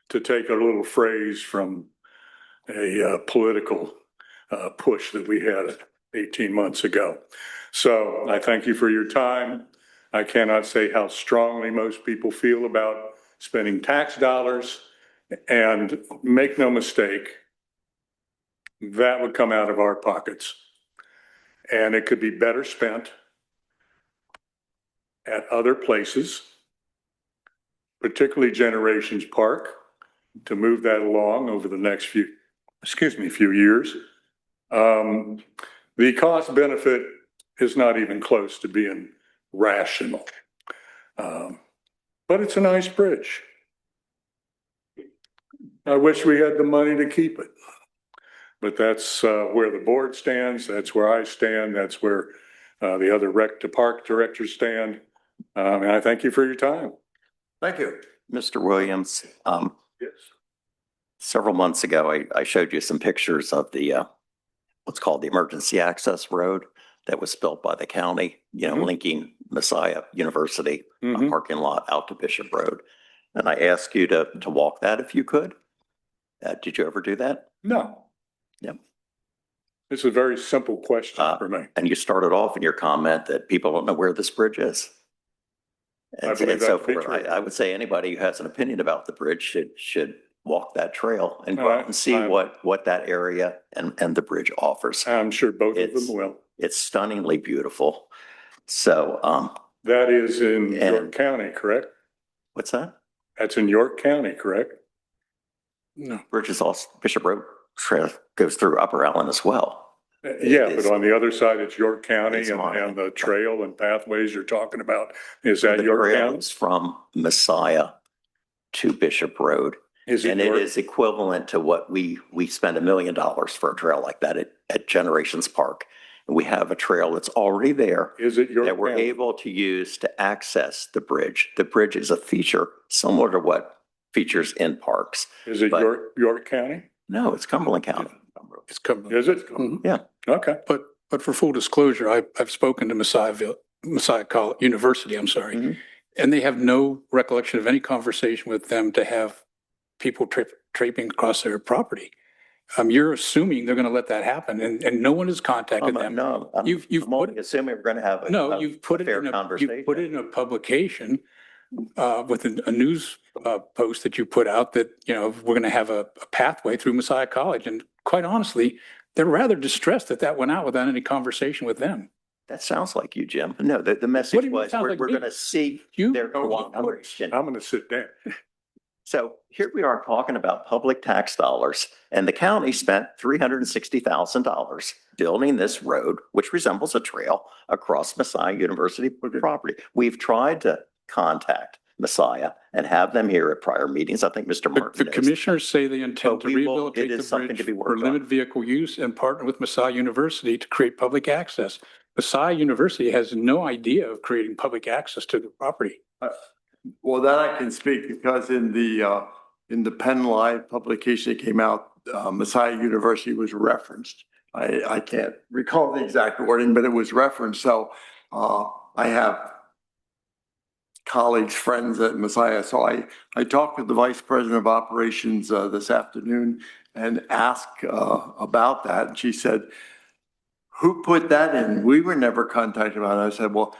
to take a little phrase from a political push that we had 18 months ago. So I thank you for your time. I cannot say how strongly most people feel about spending tax dollars, and make no mistake, that would come out of our pockets. And it could be better spent at other places, particularly Generations Park, to move that along over the next few years. The cost benefit is not even close to being rational. But it's a nice bridge. I wish we had the money to keep it. But that's where the board stands. That's where I stand. That's where the other rec to park directors stand. And I thank you for your time. Thank you. Mr. Williams, Yes. several months ago, I showed you some pictures of the what's called the emergency access road that was built by the county, linking Messiah University parking lot out to Bishop Road. And I asked you to walk that if you could. Did you ever do that? No. Yep. It's a very simple question for me. And you started off in your comment that people don't know where this bridge is. I And believe so that to be forth. true. I would say anybody who has an opinion about the bridge should walk that trail and go All out right, and see fine. what that area and the bridge offers. I'm sure both of It's- them will. It's stunningly beautiful. So, That is in And- York County, correct? what's that? That's in York County, correct? No. Bridge is also, Bishop Road Trail goes through Upper Allen as well. Yeah, It's- but on the other side, it's York County It's and Monterey. the trail and pathways you're talking about. Is that The York trail County? is from Messiah to Bishop Road. Is it And it York? is equivalent to what we spend $1 million for a trail like that at Generations Park. And we have a trail that's already there Is it York that we're County? able to use to access the bridge. The bridge is a feature similar to what features in parks. Is it but- York County? No, it's Cumberland County. It's coming. Is it? Mhm. Yeah. Okay. But for full disclosure, I've spoken to Messiah College, University, I'm sorry. Mhm. And they have no recollection of any conversation with them to have people traipsing across their property. You're assuming they're going to let that happen and no one has contacted them. No, I'm You've I'm put only assuming we're going to have No, you've put a it fair in conversation. you've put it in a publication with a news post that you put out that, you know, we're going to have a pathway through Messiah College. And quite honestly, they're rather distressed that that went out without any conversation with them. That sounds like you, Jim. No, the What do message you mean was, sounds we're like me? going to seek You, their cooperation. I'm going to sit down. So here we are talking about public tax dollars, and the county spent $360,000 building this road, which resembles a trail across Messiah University property. We've tried to contact Messiah and have them here at prior meetings. I think Mr. the Martin knows. commissioners say they intend But to we will- rehabilitate it the is something bridge to be for worked on. limited vehicle use and partner with Messiah University to create public access. Messiah University has no idea of creating public access to the property. Well, that I can speak because in the Penn Live publication that came out, Messiah University was referenced. I can't recall the exact wording, but it was referenced. So I have colleagues, friends at Messiah. So I talked with the Vice President of Operations this afternoon and asked about that. And she said, who put that in? We were never contacted about it. I said, well,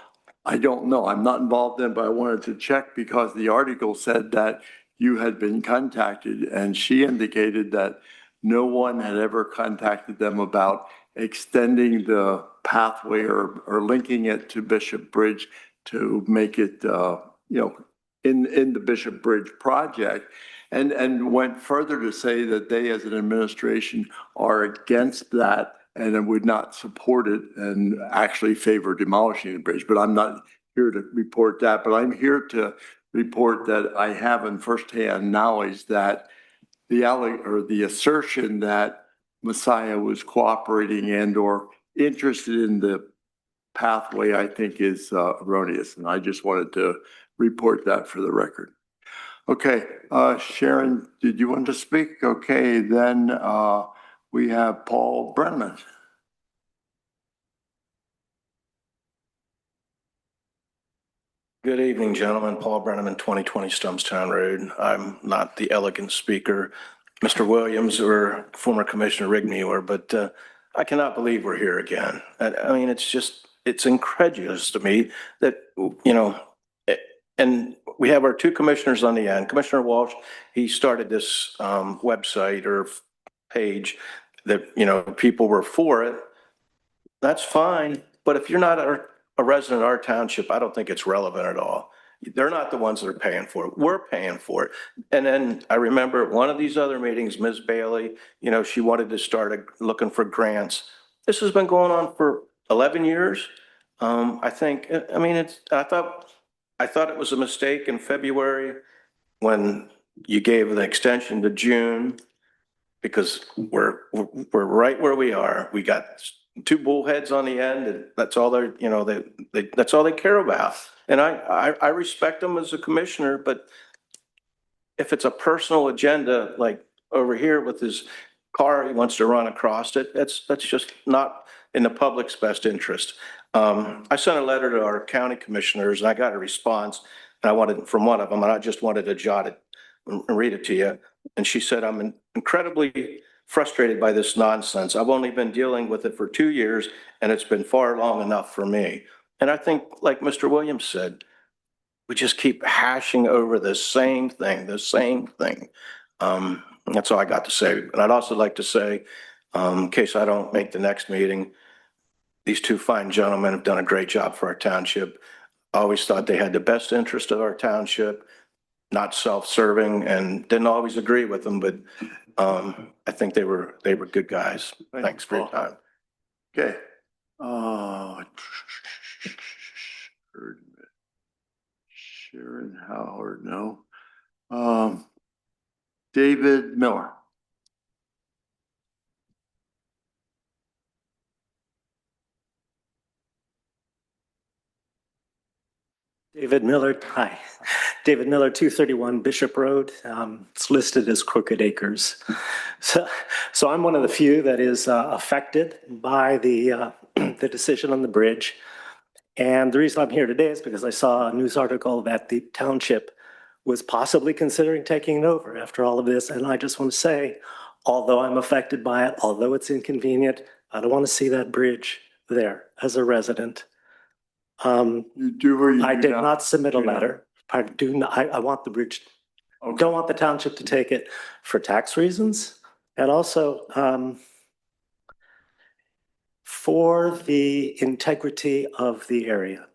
I don't know. I'm not involved in, but I wanted to check because the article said that you had been contacted, and she indicated that no one had ever contacted them about extending the pathway or linking it to Bishop Bridge to make it, in the Bishop Bridge project. And went further to say that they, as an administration, are against that and would not support it and actually favor demolishing the bridge. But I'm not here to report that, but I'm here to report that I have in firsthand knowledge that the assertion that Messiah was cooperating and or interested in the pathway, I think is erroneous. And I just wanted to report that for the record. Okay, Sharon, did you want to speak? Okay, then we have Paul Brennan. Good evening, gentlemen. Paul Brenneman, 2020 Stumpstown Road. I'm not the elegant speaker, Mr. Williams or former Commissioner Rigney were, but I cannot believe we're here again. I mean, it's incredulous to me that, and we have our two commissioners on the end. Commissioner Walsh, he started this website or page that, people were for it. That's fine. But if you're not a resident of our township, I don't think it's relevant at all. They're not the ones that are paying for it. We're paying for it. And then I remember at one of these other meetings, Ms. Bailey, she wanted to start looking for grants. This has been going on for 11 years. I thought it was a mistake in February when you gave the extension to June because we're right where we are. We got two bullheads on the end, and that's all that's all they care about. And I respect them as a commissioner, but if it's a personal agenda, like over here with his car, he wants to run across it, that's just not in the public's best interest. I sent a letter to our county commissioners and I got a response, and I wanted from one of them, and I just wanted to jot it and read it to you. And she said, I'm incredibly frustrated by this nonsense. I've only been dealing with it for 2 years and it's been far long enough for me. And I think, like Mr. Williams said, we just keep hashing over the same thing. That's all I got to say. And I'd also like to say, in case I don't make the next meeting, these two fine gentlemen have done a great job for our township. I always thought they had the best interest of our township, not self-serving, and didn't always agree with them, but I think they were good guys. Thanks for your time. Okay. Sharon Howard, no. David Miller. David Miller, hi. David Miller, 231 Bishop Road. It's listed as Crooked Acres. So I'm one of the few that is affected by the the decision on the bridge. And the reason I'm here today is because I saw a news article that the township was possibly considering taking it over after all of this. And I just want to say, although I'm affected by it, although it's inconvenient, I don't want to see that bridge there as a resident. You do or you I do did not submit a letter. I want the bridge. Okay. Don't want the township to take it for tax reasons. And also for the integrity of the area.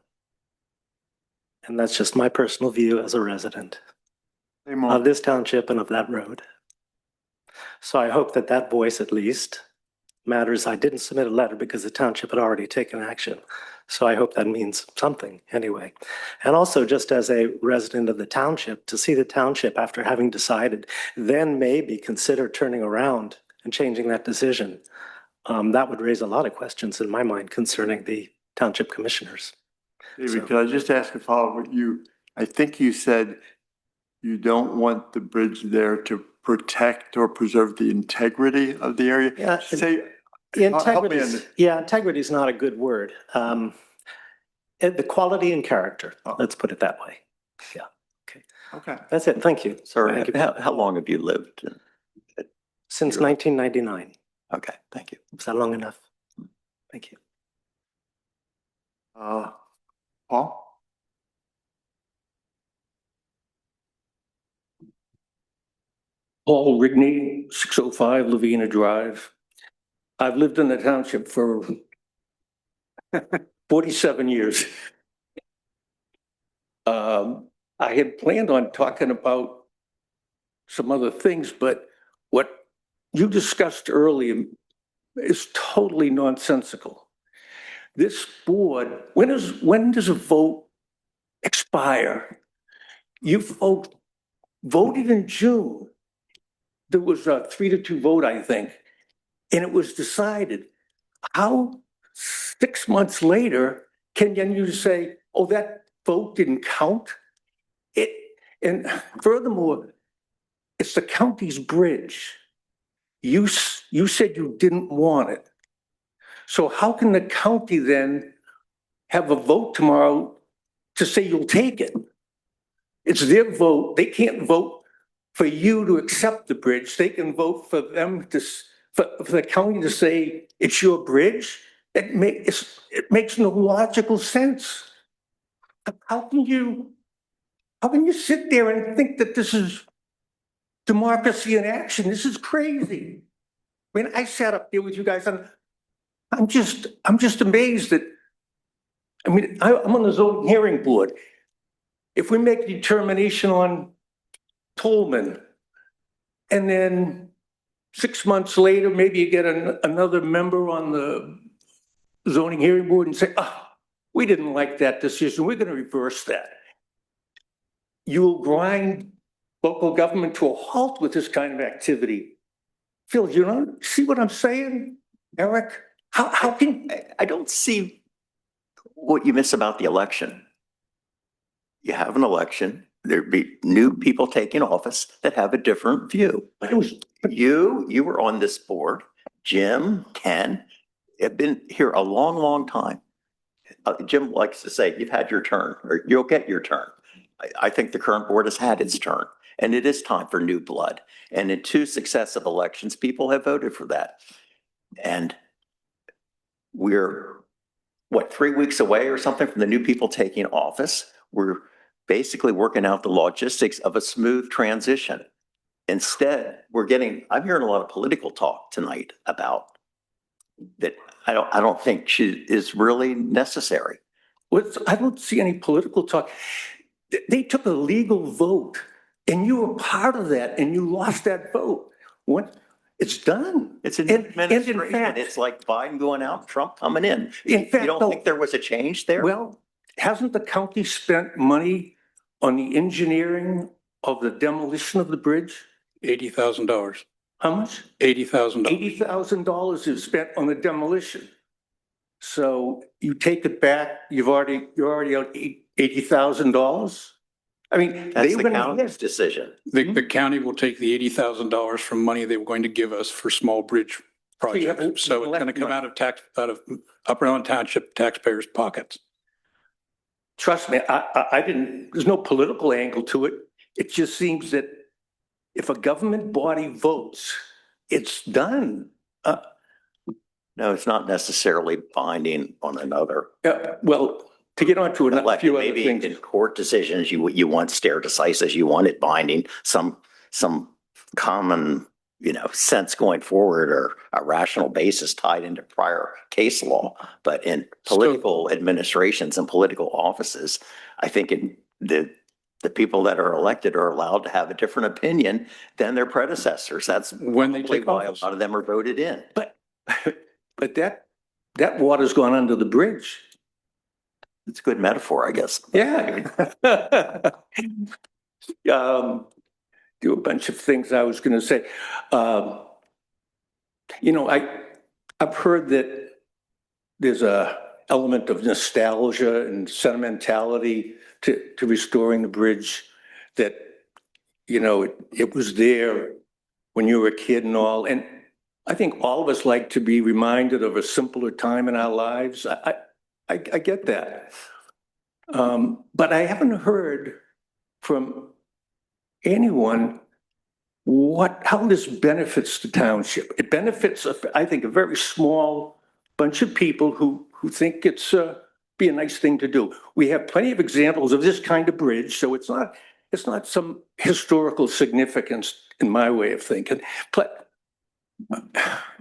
And that's just my personal view as a resident of this township and of that road. So I hope that that voice at least matters. I didn't submit a letter because the township had already taken action. So I hope that means something anyway. And also just as a resident of the township, to see the township after having decided, then maybe consider turning around and changing that decision. That would raise a lot of questions in my mind concerning the township commissioners. David, could I just ask a follow-up? I think you said you don't want the bridge there to protect or preserve the integrity of the area. Yeah, integrity is not a good word. The quality and character, let's put it that way. Yeah. Okay. Okay. That's it. Thank you. Sir, Thank you. how long have you lived? Since 1999. Okay, thank you. Is that long enough? Thank you. Paul? Paul Rigney, 605 Lavina Drive. I've lived in the township for 47 years. I had planned on talking about some other things, but what you discussed earlier is totally nonsensical. This board, when does a vote expire? You voted in June. There was a 3-2 vote, I think, and it was decided. How 6 months later can you say, oh, that vote didn't count? And furthermore, it's the county's bridge. You said you didn't want it. So how can the county then have a vote tomorrow to say you'll take it? It's their vote. They can't vote for you to accept the bridge. They can vote for them for the county to say it's your bridge. It makes no logical sense. How can you sit there and think that this is democracy in action? This is crazy. I mean, I sat up there with you guys and I'm just amazed that, I mean, I'm on the zoning hearing board. If we make a determination on Tolman and then 6 months later, maybe you get another member on the zoning hearing board and say, oh, we didn't like that decision. We're going to reverse that. You'll grind local government to a halt with this kind of activity. Phil, you don't see what I'm saying? Eric, how can... I don't see what you miss about the election. You have an election. There'd be new people taking office that have a different view. But it was... You were on this board. Jim, Ken, have been here a long, long time. Jim likes to say, you've had your turn, or you'll get your turn. I think the current board has had its turn, and it is time for new blood. And in 2 successive elections, people have voted for that. And we're, 3 weeks away or something from the new people taking office? We're basically working out the logistics of a smooth transition. instead, I'm hearing a lot of political talk tonight about that. I don't think is really necessary. I don't see any political talk. They took a legal vote and you were part of that and you lost that vote. It's done. It's an And in administration. fact- It's like Biden going out, Trump coming in. In fact, You don't no. think there was a change there? Well, hasn't the county spent money on the engineering of the demolition of the bridge? $80,000. How much? $80,000. $80,000 is spent on the demolition. So you take it back, you're already out $80,000? I mean, That's they the went county's ahead. decision. The county will take the $80,000 from money they were going to give us for small bridge you have projects. So it's going to left come money. out of Upper Island Township taxpayers' pockets. Trust me, I didn't, there's no political angle to it. It just seems that if a government body votes, it's done. No, it's not necessarily binding on another. Well, to get on to a Like few other maybe things. in court decisions, you want stare decisis, you want it binding, some common, sense going forward or a rational basis tied into prior case law. But in political administrations and political offices, I think the people that are elected are allowed to have a different opinion than their predecessors. That's When they probably take why a office. lot of them are voted in. But that water's gone under the bridge. It's a good metaphor, I guess. Yeah. Do a bunch of things I was going to say. I've heard that there's a element of nostalgia and sentimentality to restoring the bridge, that, it was there when you were a kid and all. And I think all of us like to be reminded of a simpler time in our lives. I get that. But I haven't heard from anyone how this benefits the township. It benefits, I think, a very small bunch of people who think it's be a nice thing to do. We have plenty of examples of this kind of bridge, so it's not some historical significance in my way of thinking. But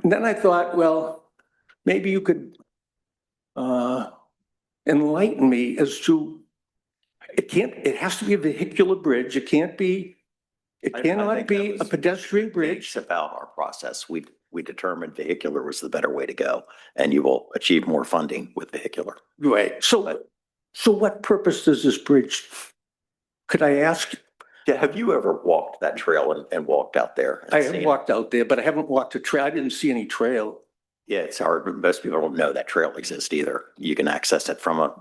then I thought, well, maybe you could enlighten me as to it has to be a vehicular bridge. It cannot be a pedestrian bridge. About our process, we determined vehicular was the better way to go, and you will achieve more funding with vehicular. Right. So what purpose does this bridge? Could I ask? Have you ever walked that trail and walked out there? I have walked out there, but I haven't walked a trail. I didn't see any trail. Yeah, it's hard. Most people don't know that trail exists either. You can access it from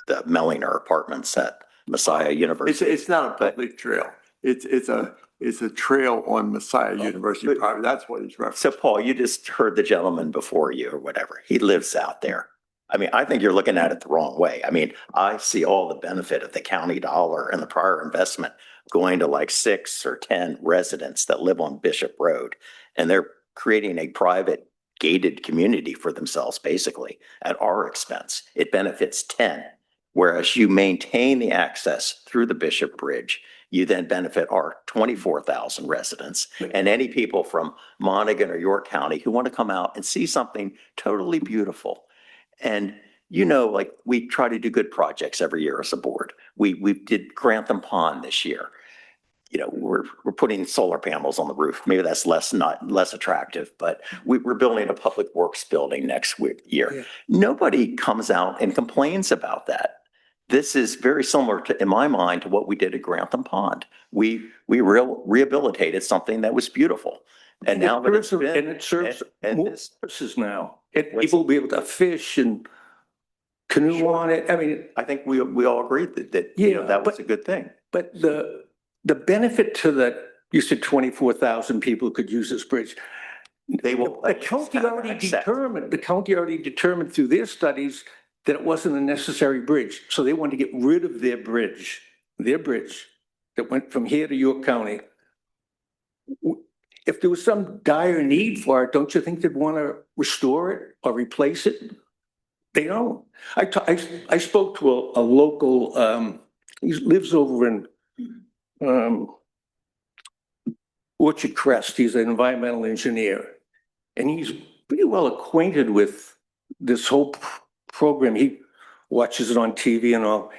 the Mellinger Apartments at Messiah University. It's not a public trail. It's a trail on Messiah University property. That's what he's referencing. So Paul, you just heard the gentleman before you or whatever. He lives out there. I mean, I think you're looking at it the wrong way. I mean, I see all the benefit of the county dollar and the prior investment going to like 6 or 10 residents that live on Bishop Road. And they're creating a private gated community for themselves, basically, at our expense. It benefits 10, whereas you maintain the access through the Bishop Bridge. You then benefit our 24,000 residents and any people from Monaghan or York County who want to come out and see something totally beautiful. And like we try to do good projects every year as a board. We did Grantham Pond this year. We're putting solar panels on the roof. Maybe that's less attractive, but we're building a public works building next year. Yeah. Nobody comes out and complains about that. This is very similar to, in my mind, to what we did at Grantham Pond. We rehabilitated something that was beautiful. And now that it's been, it serves and more this- purposes now. People will be able to fish and canoe on it. I mean, I think we all agreed that that was a good thing. but the benefit to that, you said 24,000 people could use this bridge. They will. The county already determined through their studies that it wasn't a necessary bridge. So they wanted to get rid of their bridge that went from here to York County. If there was some dire need for it, don't you think they'd want to restore it or replace it? They don't. I spoke to a local, he lives over in Orchard Crest. He's an environmental engineer. And he's pretty well acquainted with this whole program. He watches it on TV and all.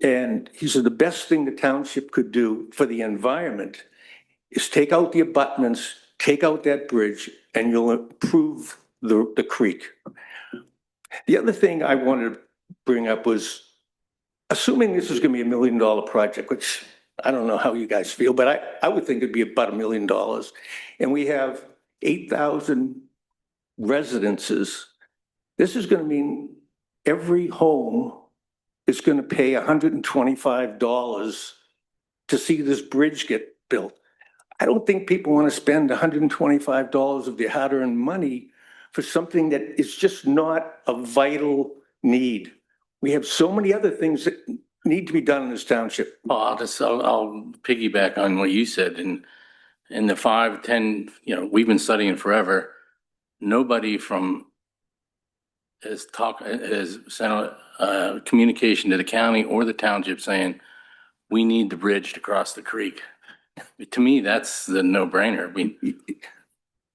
And he said the best thing the township could do for the environment is take out the abutments, take out that bridge, and you'll improve the creek. The other thing I wanted to bring up was, assuming this is going to be $1 million project, which I don't know how you guys feel, but I would think it'd be about $1 million. And we have 8,000 residences. This is going to mean every home is going to pay $125 to see this bridge get built. I don't think people want to spend $125 of their hard-earned money for something that is just not a vital need. We have so many other things that need to be done in this township. Well, I'll piggyback on what you said. In the 5, 10, we've been studying forever. Nobody has sent a communication to the county or the township saying, we need the bridge to cross the creek. To me, that's the no-brainer. I mean,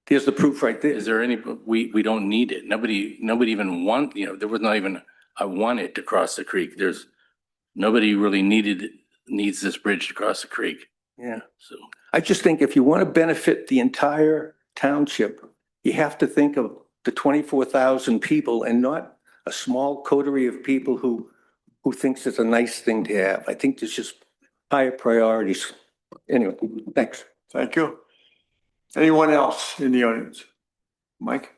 there's the proof right there. Is there any, we don't need it. Nobody even there was not even, I want it to cross the creek. Nobody really needs this bridge to cross the creek. Yeah. So I just think if you want to benefit the entire township, you have to think of the 24,000 people and not a small coterie of people who thinks it's a nice thing to have. I think there's just higher priorities. Anyway, thanks. Thank you. Anyone else in the audience? Mike?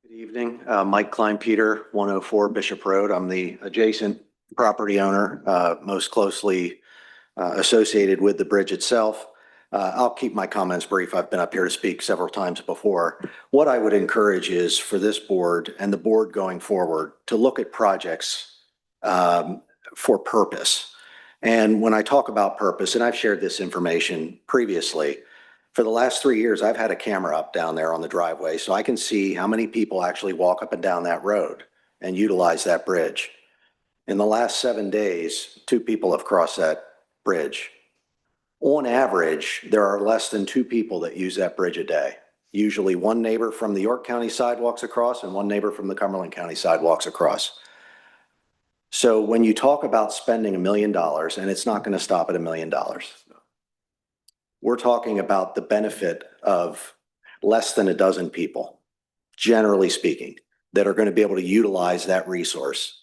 Good evening. Mike Klein Peter, 104 Bishop Road. I'm the adjacent property owner, most closely associated with the bridge itself. I'll keep my comments brief. I've been up here to speak several times before. What I would encourage is for this board and the board going forward to look at projects for purpose. And when I talk about purpose, and I've shared this information previously, for the last 3 years, I've had a camera up down there on the driveway so I can see how many people actually walk up and down that road and utilize that bridge. In the last 7 days, 2 people have crossed that bridge. On average, there are less than 2 people that use that bridge a day. Usually one neighbor from the York County side walks across and one neighbor from the Cumberland County side walks across. So when you talk about spending $1 million, and it's not going to stop at $1 million, we're talking about the benefit of less than a dozen people, generally speaking, that are going to be able to utilize that resource.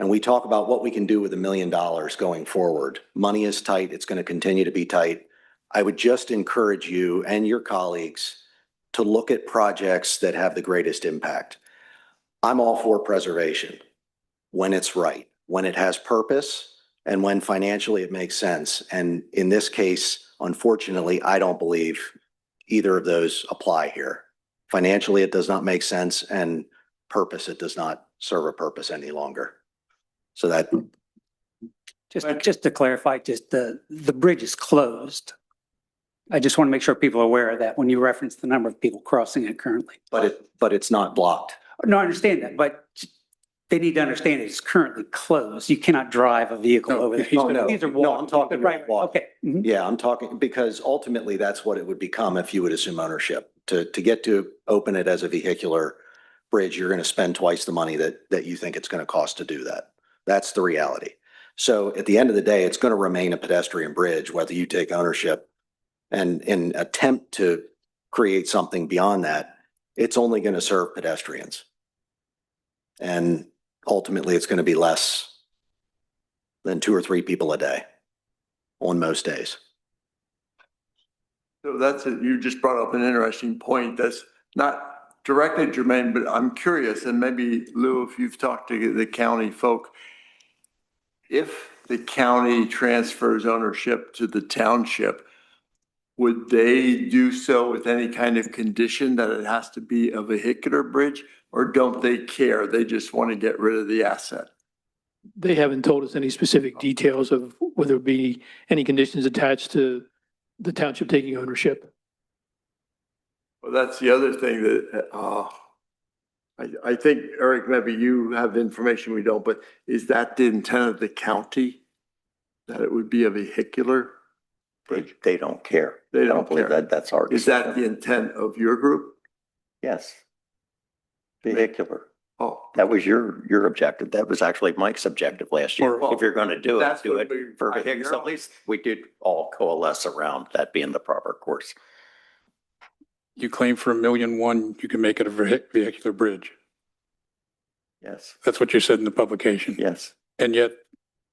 And we talk about what we can do with $1 million going forward. Money is tight. It's going to continue to be tight. I would just encourage you and your colleagues to look at projects that have the greatest impact. I'm all for preservation when it's right, when it has purpose, and when financially it makes sense. And in this case, unfortunately, I don't believe either of those apply here. Financially, it does not make sense, and purpose, it does not serve a purpose any longer. So that. Just to clarify, the bridge is closed. I just want to make sure people are aware of that when you reference the number of people crossing it currently. But it's not blocked. No, I understand that, but they need to understand it's currently closed. You cannot drive a vehicle over there. These are No, I'm talking right. walk. Okay. Mhm. Yeah, I'm talking because ultimately that's what it would become if you would assume ownership. To get to open it as a vehicular bridge, you're going to spend twice the money that you think it's going to cost to do that. That's the reality. So at the end of the day, it's going to remain a pedestrian bridge, whether you take ownership and in attempt to create something beyond that, it's only going to serve pedestrians. And ultimately, it's going to be less than 2 or 3 people a day on most days. So that's it. You just brought up an interesting point that's not directly germane, but I'm curious, and maybe Lou, if you've talked to the county folk, if the county transfers ownership to the township, would they do so with any kind of condition that it has to be a vehicular bridge, or don't they care? They just want to get rid of the asset? They haven't told us any specific details of whether it be any conditions attached to the township taking ownership. Well, that's the other thing that I think, Eric, maybe you have information we don't, but is that the intent of the county? that it would be a vehicular bridge? They don't care. They I don't believe care. that's our. Is that the intent of your group? Yes. Vehicular. Oh. That was your objective. That was actually Mike's objective last year. Well, If you're going to do it, that's do what it we- for I vehicles. hear. At least we did all coalesce around that being the proper course. You claim for $1,000,001, you can make it a vehicular bridge. Yes, That's what you said in the publication. yes. And yet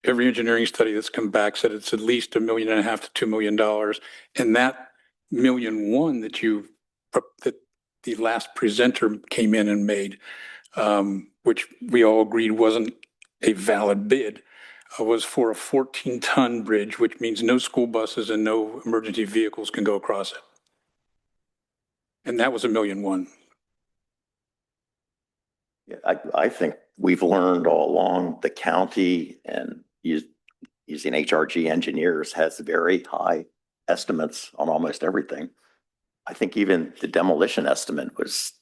every engineering study that's come back said it's at least $1.5 million to $2 million. And that $1,000,001 that the last presenter came in and made, which we all agreed wasn't a valid bid, was for a 14-ton bridge, which means no school buses and no emergency vehicles can go across it. And that was $1,000,001. Yeah, I think we've learned all along the county and using HRG engineers has very high estimates on almost everything. I think even the demolition estimate was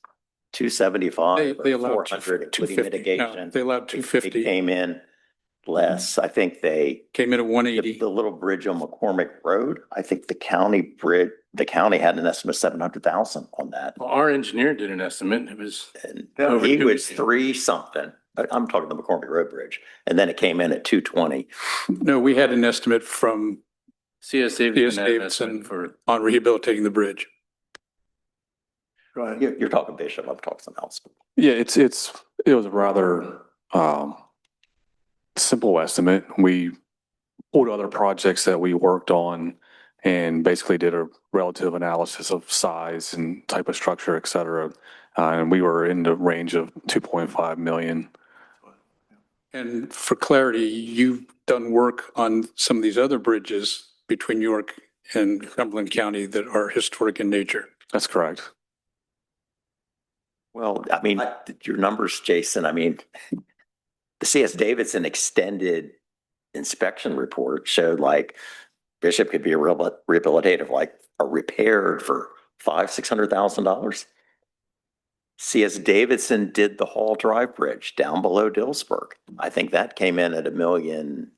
275 They or allowed 400, including 250. mitigation. No, they allowed It 250. came in less. I think they, Came in at 180. the little bridge on McCormick Road, I think the county had an estimate of 700,000 on that. Well, our engineer did an estimate. It was And over he 2 was million. 3 something. I'm talking the McCormick Road Bridge. And then it came in at 220. No, we had an estimate from CS CS Davidson Davidson for on rehabilitating the bridge. Go ahead. You're talking Bishop, I'm talking something else. Yeah, it was a rather simple estimate. We pulled other projects that we worked on and basically did a relative analysis of size and type of structure, et cetera. And we were in the range of 2.5 million. And for clarity, you've done work on some of these other bridges between York and Cumberland County that are historic in nature. That's correct. Well, I mean, your numbers, Jason, I mean, the CS Davidson extended inspection report showed like Bishop could be rehabilitative, like or repaired for $600,000. CS Davidson did the Hall Drive Bridge down below Dillsburg. I think that came in at $1.8 million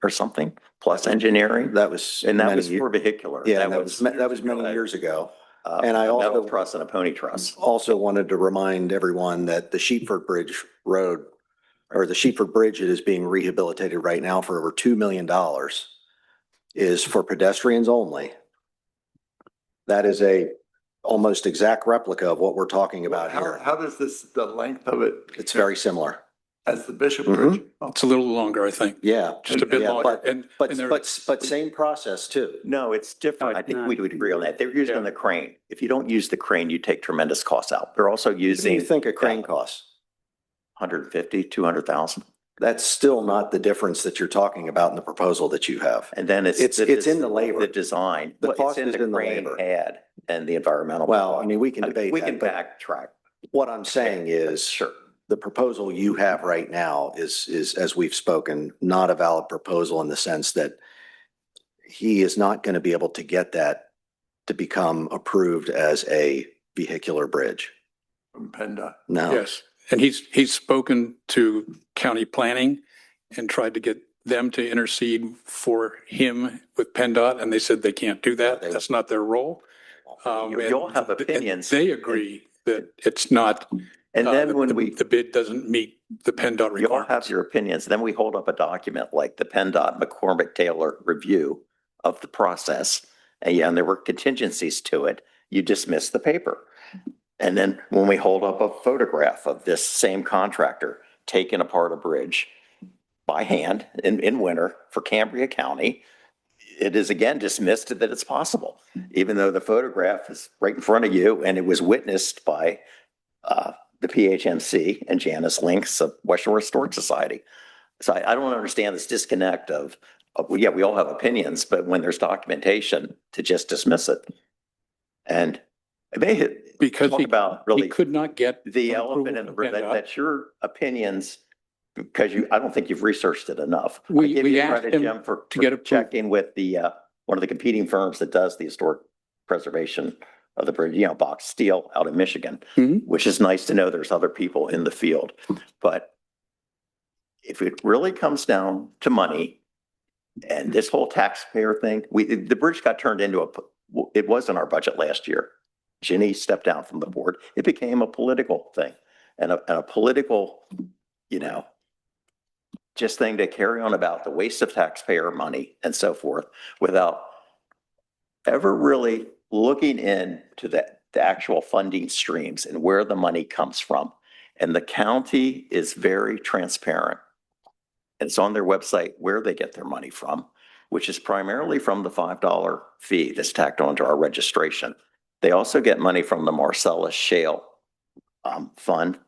or something, plus engineering. That was. And that many was ye- for vehicular. Yeah, that was many years ago. And I A metal also truss and a pony truss. also wanted to remind everyone that the Sheepford Bridge Road, or the Sheepford Bridge that is being rehabilitated right now for over $2 million, is for pedestrians only. That is a almost exact replica of what we're talking about here. How does the length of it It's very similar. as the Bishop Mhm. Bridge? Oh, It's a little longer, I think, Yeah. just a bit Yeah, longer. but- But, and there- but same process too. No, it's different. I think we would agree on that. They're using Yeah. the crane. If you don't use the crane, you take tremendous costs out. They're also What do you using think a crane costs? 150, 200,000. That's still not the difference that you're talking about in the proposal that you have. And then it's. It's in the labor. The design. The Well, it's cost is in the crane labor. pad and the environmental. Well, I mean, we can debate We that, can but backtrack. what I'm saying is Sure. the proposal you have right now is, as we've spoken, not a valid proposal in the sense that he is not going to be able to get that to become approved as a vehicular bridge. from PennDOT. No. Yes, and he's spoken to county planning and tried to get them to intercede for him with PennDOT, and they said they can't do that. That's not their role. You all have and opinions. They agree that it's not. And then when the bid doesn't meet the PennDOT You all requirements. have your opinions. Then we hold up a document like the PennDOT McCormick Taylor review of the process. And there were contingencies to it. You dismiss the paper. And then when we hold up a photograph of this same contractor taking apart a bridge by hand in winter for Cambria County, it is again dismissed that it's possible, even though the photograph is right in front of you and it was witnessed by the PHMC and Janice Links of West Shore Historic Society. So I don't understand this disconnect of, yeah, we all have opinions, but when there's documentation to just dismiss it. And it may Because talk about he really could not get. the approval elephant in the from room, PennDOT. that's your opinions, because I don't think you've researched it enough. I We give you asked credit, him Jim, for to get approval. checking with the, one of the competing firms that does the historic preservation of the bridge, Box Steel out in Michigan, Mhm. which is nice to know there's other people in the field. But if it really comes down to money, And this whole taxpayer thing, the bridge got turned into it wasn't our budget last year. Ginny stepped down from the board. It became a political thing and a political, just thing to carry on about the waste of taxpayer money and so forth without ever really looking into the actual funding streams and where the money comes from. And the county is very transparent. It's on their website where they get their money from, which is primarily from the $5 fee that's tacked onto our registration. They also get money from the Marcellus Shale Fund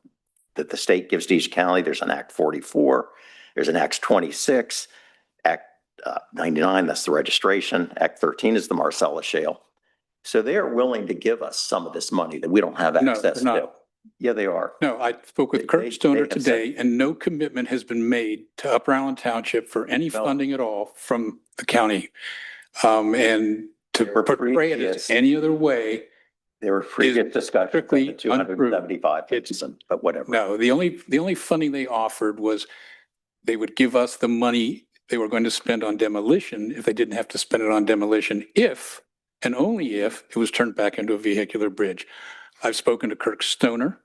that the state gives to each county. There's an Act 44, there's an Act 26, Act 99, that's the registration. Act 13 is the Marcellus Shale. So they are willing to give us some of this money that we don't have No, access they're to. not. Yeah, they are. No, I spoke with They- Kurt they Stoner have said- today, and no commitment has been made to Upper Island Township for any No. funding at all from the county. And to They were portray it as previous. any other way, There were previous discussions of strictly the 275,000, but whatever. no, the only funding they offered was they would give us the money they were going to spend on demolition if they didn't have to spend it on demolition if, and only if, it was turned back into a vehicular bridge. I've spoken to Kirk Stoner.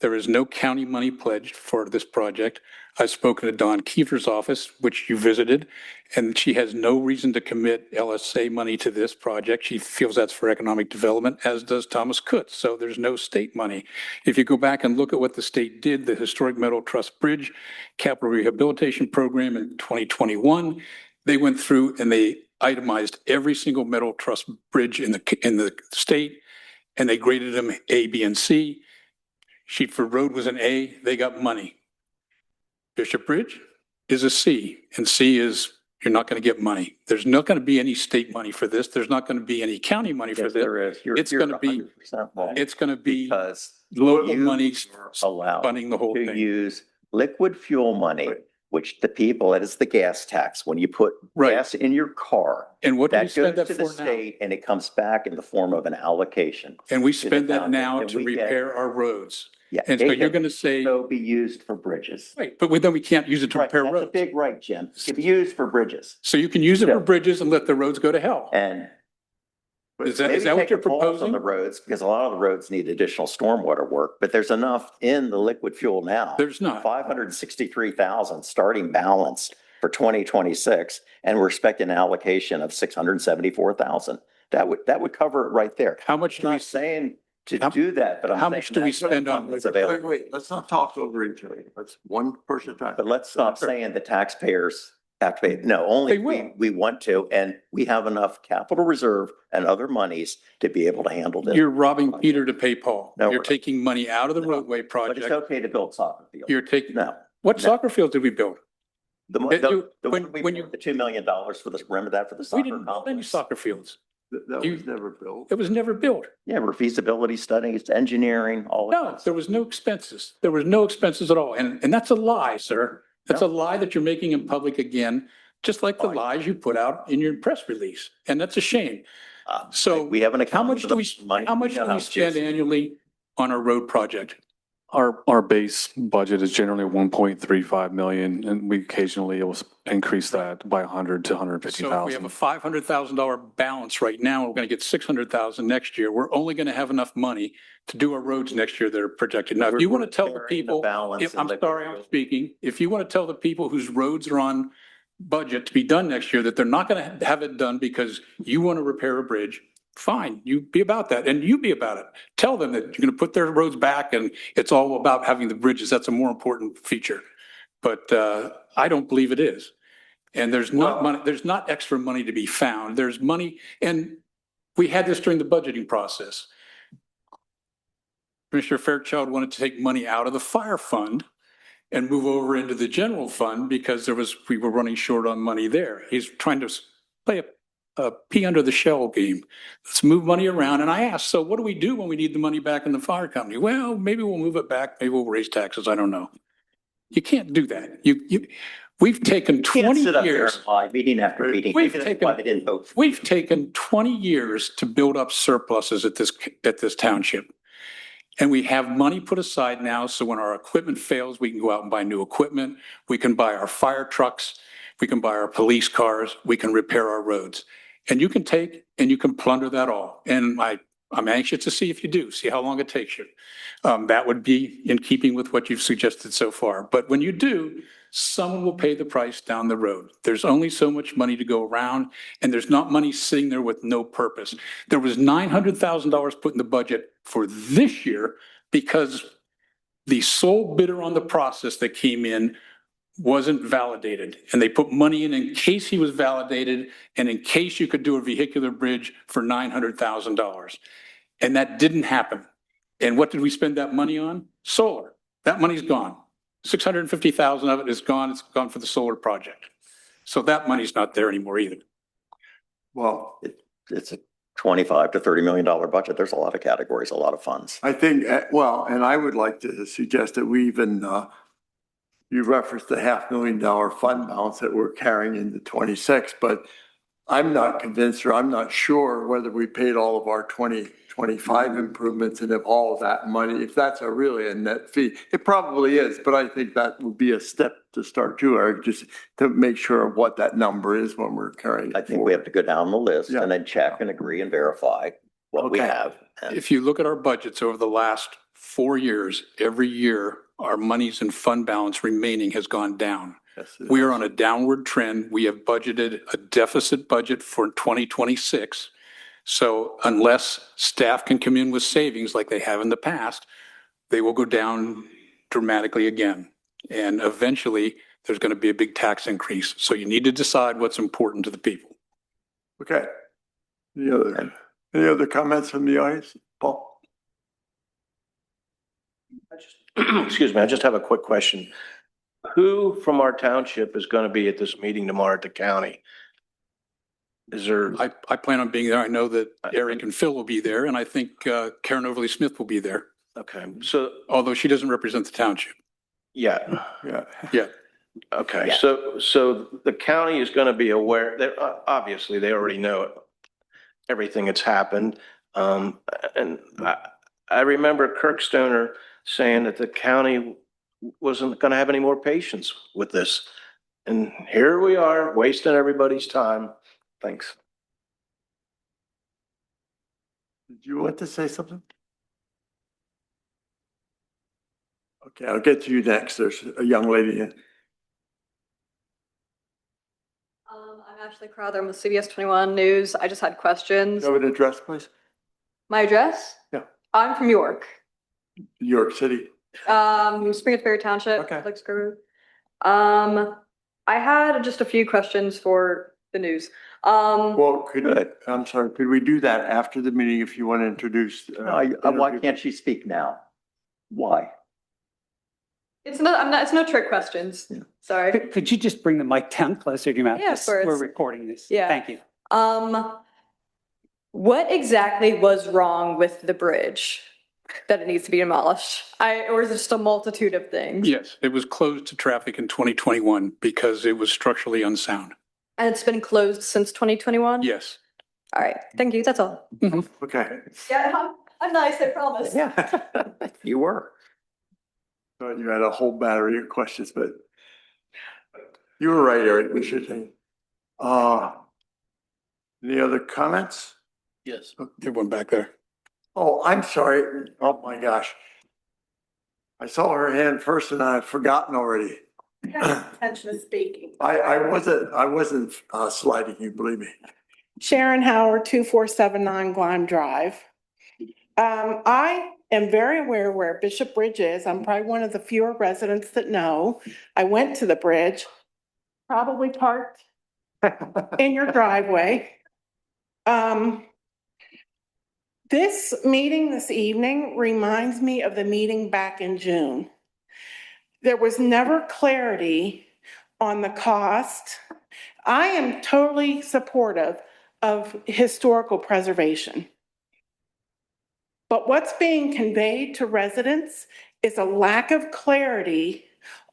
There is no county money pledged for this project. I've spoken to Dawn Kiefer's office, which you visited, and she has no reason to commit LSA money to this project. She feels that's for economic development, as does Thomas Kutz. So there's no state money. If you go back and look at what the state did, the Historic Metal Trust Bridge Capital Rehabilitation Program in 2021, they went through and they itemized every single metal trust bridge in the state, and they graded them A, B, and C. Sheetford Road was an A, they got money. Bishop Bridge is a C, and C is, you're not going to get money. There's not going to be any state money for this. There's not going to be any county money for Yes, this. there is. It's going to be, 100% wrong. it's going to be Because local you money are allowed funding the whole to thing. use liquid fuel money, which the people, that is the gas tax. When you put Right. gas in your car, And what do we that spend goes that to the for now? state and it comes back in the form of an allocation. And we to the spend that county, now and to we get- repair our roads. Yeah. And so it you're can going to say, also be used for bridges. right, but then we can't use it to Right, repair that's a roads. big right, Jim. It can be used for bridges. So you can use it Yeah. for bridges and let the roads go to hell. And Is that maybe what take you're a pause proposing? on the roads, because a lot of the roads need additional stormwater work, but there's enough in the liquid fuel now. There's not. 563,000 starting balance for 2026, and we're expecting an allocation of 674,000. That would cover it right there. How much I'm do we, not saying to How- do that, but I'm how saying much do we that's the spend on fund that's liquid- available. Wait, let's not talk over each other. Let's one person at a time. But let's stop saying the taxpayers have to pay. No, They only will. we want to, and we have enough capital reserve and other monies to be able to handle this. you're robbing Peter to pay Paul. No, You're we're not. taking money out of the roadway But it's project. okay to build soccer fields. You're taking, No. what No. soccer field did we build? The It- the when- one we when you- paid the $2 million for the, remember that for the We soccer didn't build any complex? soccer fields. That You- was never built. It was never built. Yeah, for feasibility studies, engineering, all of No, that. there was no expenses. There was no expenses at all. And that's a lie, sir. That's a lie that you're making in public again, just like the Fine. lies you put out in your press release. And that's a shame. So We have an account. how much do we, how much do we spend annually on our road project? Our base budget is generally 1.35 million, and we occasionally will increase that by 100 to So if we have a 150,000. $500,000 balance right now, we're going to get 600,000 next year. We're only going to have enough money to do our roads next year that are projected. Now, if you want to tell the people, I'm sorry, I'm speaking. If you want to tell the people whose roads are on budget to be done next year, that they're not going to have it done because you want to repair a bridge, fine, you be about that and you be about it. Tell them that you're going to put their roads back and it's all about having the bridges. That's a more important feature. But I don't believe it is. And there's not money, there's not extra money to be found. There's money, and we had this during the budgeting process. Commissioner Fairchild wanted to take money out of the fire fund and move over into the general fund because we were running short on money there. He's trying to play a pea under the shell game. Let's move money around. And I asked, so what do we do when we need the money back in the fire company? Well, maybe we'll move it back. Maybe we'll raise taxes. I don't know. You can't do that. We've taken Can't 20 sit up there years. and lie meeting after meeting. We've Maybe that's taken- why they didn't vote. We've taken 20 years to build up surpluses at this township. And we have money put aside now, so when our equipment fails, we can go out and buy new equipment. We can buy our fire trucks. we can buy our police cars, we can repair our roads. And you can take and you can plunder that all. And I'm anxious to see if you do, see how long it takes you. That would be in keeping with what you've suggested so far. But when you do, someone will pay the price down the road. There's only so much money to go around, and there's not money sitting there with no purpose. There was $900,000 put in the budget for this year because the sole bidder on the process that came in wasn't validated. And they put money in case he was validated and in case you could do a vehicular bridge for $900,000. And that didn't happen. And what did we spend that money on? Solar. That money's gone. 650,000 of it is gone. It's gone for the solar project. So that money's not there anymore either. Well, It's a $25 to $30 million budget. There's a lot of categories, a lot of funds. I think, well, and I would like to suggest that we even, you referenced the $500,000 fund balance that we're carrying into 26, but I'm not convinced or I'm not sure whether we paid all of our 2025 improvements and if all of that money, if that's really a net fee. It probably is, but I think that would be a step to start too, Eric, just to make sure of what that number is when we're carrying it I think we have to go down the list Yeah. and then check and agree and verify what we Okay. have. And If you look at our budgets over the last 4 years, every year, our monies and fund balance remaining has gone down. Yes, it We is. are on a downward trend. We have budgeted a deficit budget for 2026. So unless staff can come in with savings like they have in the past, they will go down dramatically again. And eventually, there's going to be a big tax increase. So you need to decide what's important to the people. Okay. Any other comments from the audience? Paul? Excuse me, I just have a quick question. Who from our township is going to be at this meeting tomorrow at the county? Is there, I plan on being there. I know that Eric and Phil will be there, and I think Karen Overly Smith will be there, okay, so, although she doesn't represent the township. yeah, Yeah. Yeah. okay, Yeah. so the county is going to be aware, that obviously they already know it, everything that's happened. And I remember Kirk Stoner saying that the county wasn't going to have any more patience with this. And here we are wasting everybody's time. Thanks. Did you want to say something? Okay, I'll get to you next. There's a young lady in. I'm Ashley Crowther. I'm with CBS 21 News. I just had questions. Have an address, please? My address? Yeah. I'm from York. New York City. Springfield Ferry Township. Okay. Lakes Grove. I had just a few questions for the news. Well, I'm sorry, could we do that after the meeting if you want to introduce? Why can't she speak now? Why? It's no trick questions. Sorry. Could you just bring the mic down closer to your mouth? Yeah, of course. We're recording this. Yeah. Thank you. What exactly was wrong with the bridge that it needs to be demolished? Or is it just a multitude of things? Yes, it was closed to traffic in 2021 because it was structurally unsound. And it's been closed since 2021? Yes. All right. Thank you. That's all. Okay. Yeah, I'm nice, I promise. Yeah, you were. Thought you had a whole battery of questions, but you were right, Eric. We should think. Any other comments? Yes. Everyone back there. Oh, I'm sorry. Oh, my gosh. I saw her hand first and I've forgotten already. Intention of speaking. I wasn't sliding you, believe me. Sharon Howard, 2479 Glen Drive. I am very aware where Bishop Bridge is. I'm probably one of the fewer residents that know. I went to the bridge, probably parked in your driveway. This meeting this evening reminds me of the meeting back in June. There was never clarity on the cost. I am totally supportive of historical preservation. But what's being conveyed to residents is a lack of clarity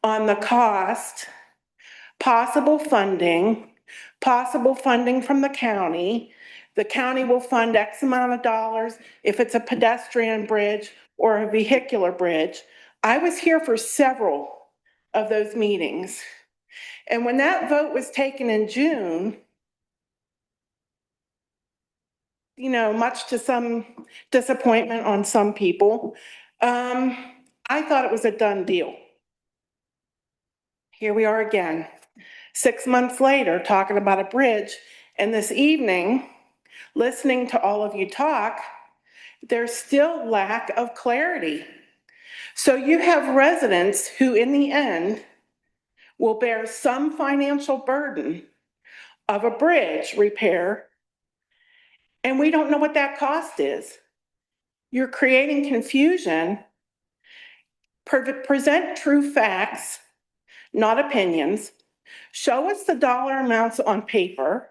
on the cost, possible funding from the county. The county will fund X amount of dollars if it's a pedestrian bridge or a vehicular bridge. I was here for several of those meetings. And when that vote was taken in June, you know, much to some disappointment on some people, I thought it was a done deal. Here we are again, 6 months later, talking about a bridge. And this evening, listening to all of you talk, there's still lack of clarity. So you have residents who, in the end, will bear some financial burden of a bridge repair, and we don't know what that cost is. You're creating confusion. Present true facts, not opinions. Show us the dollar amounts on paper.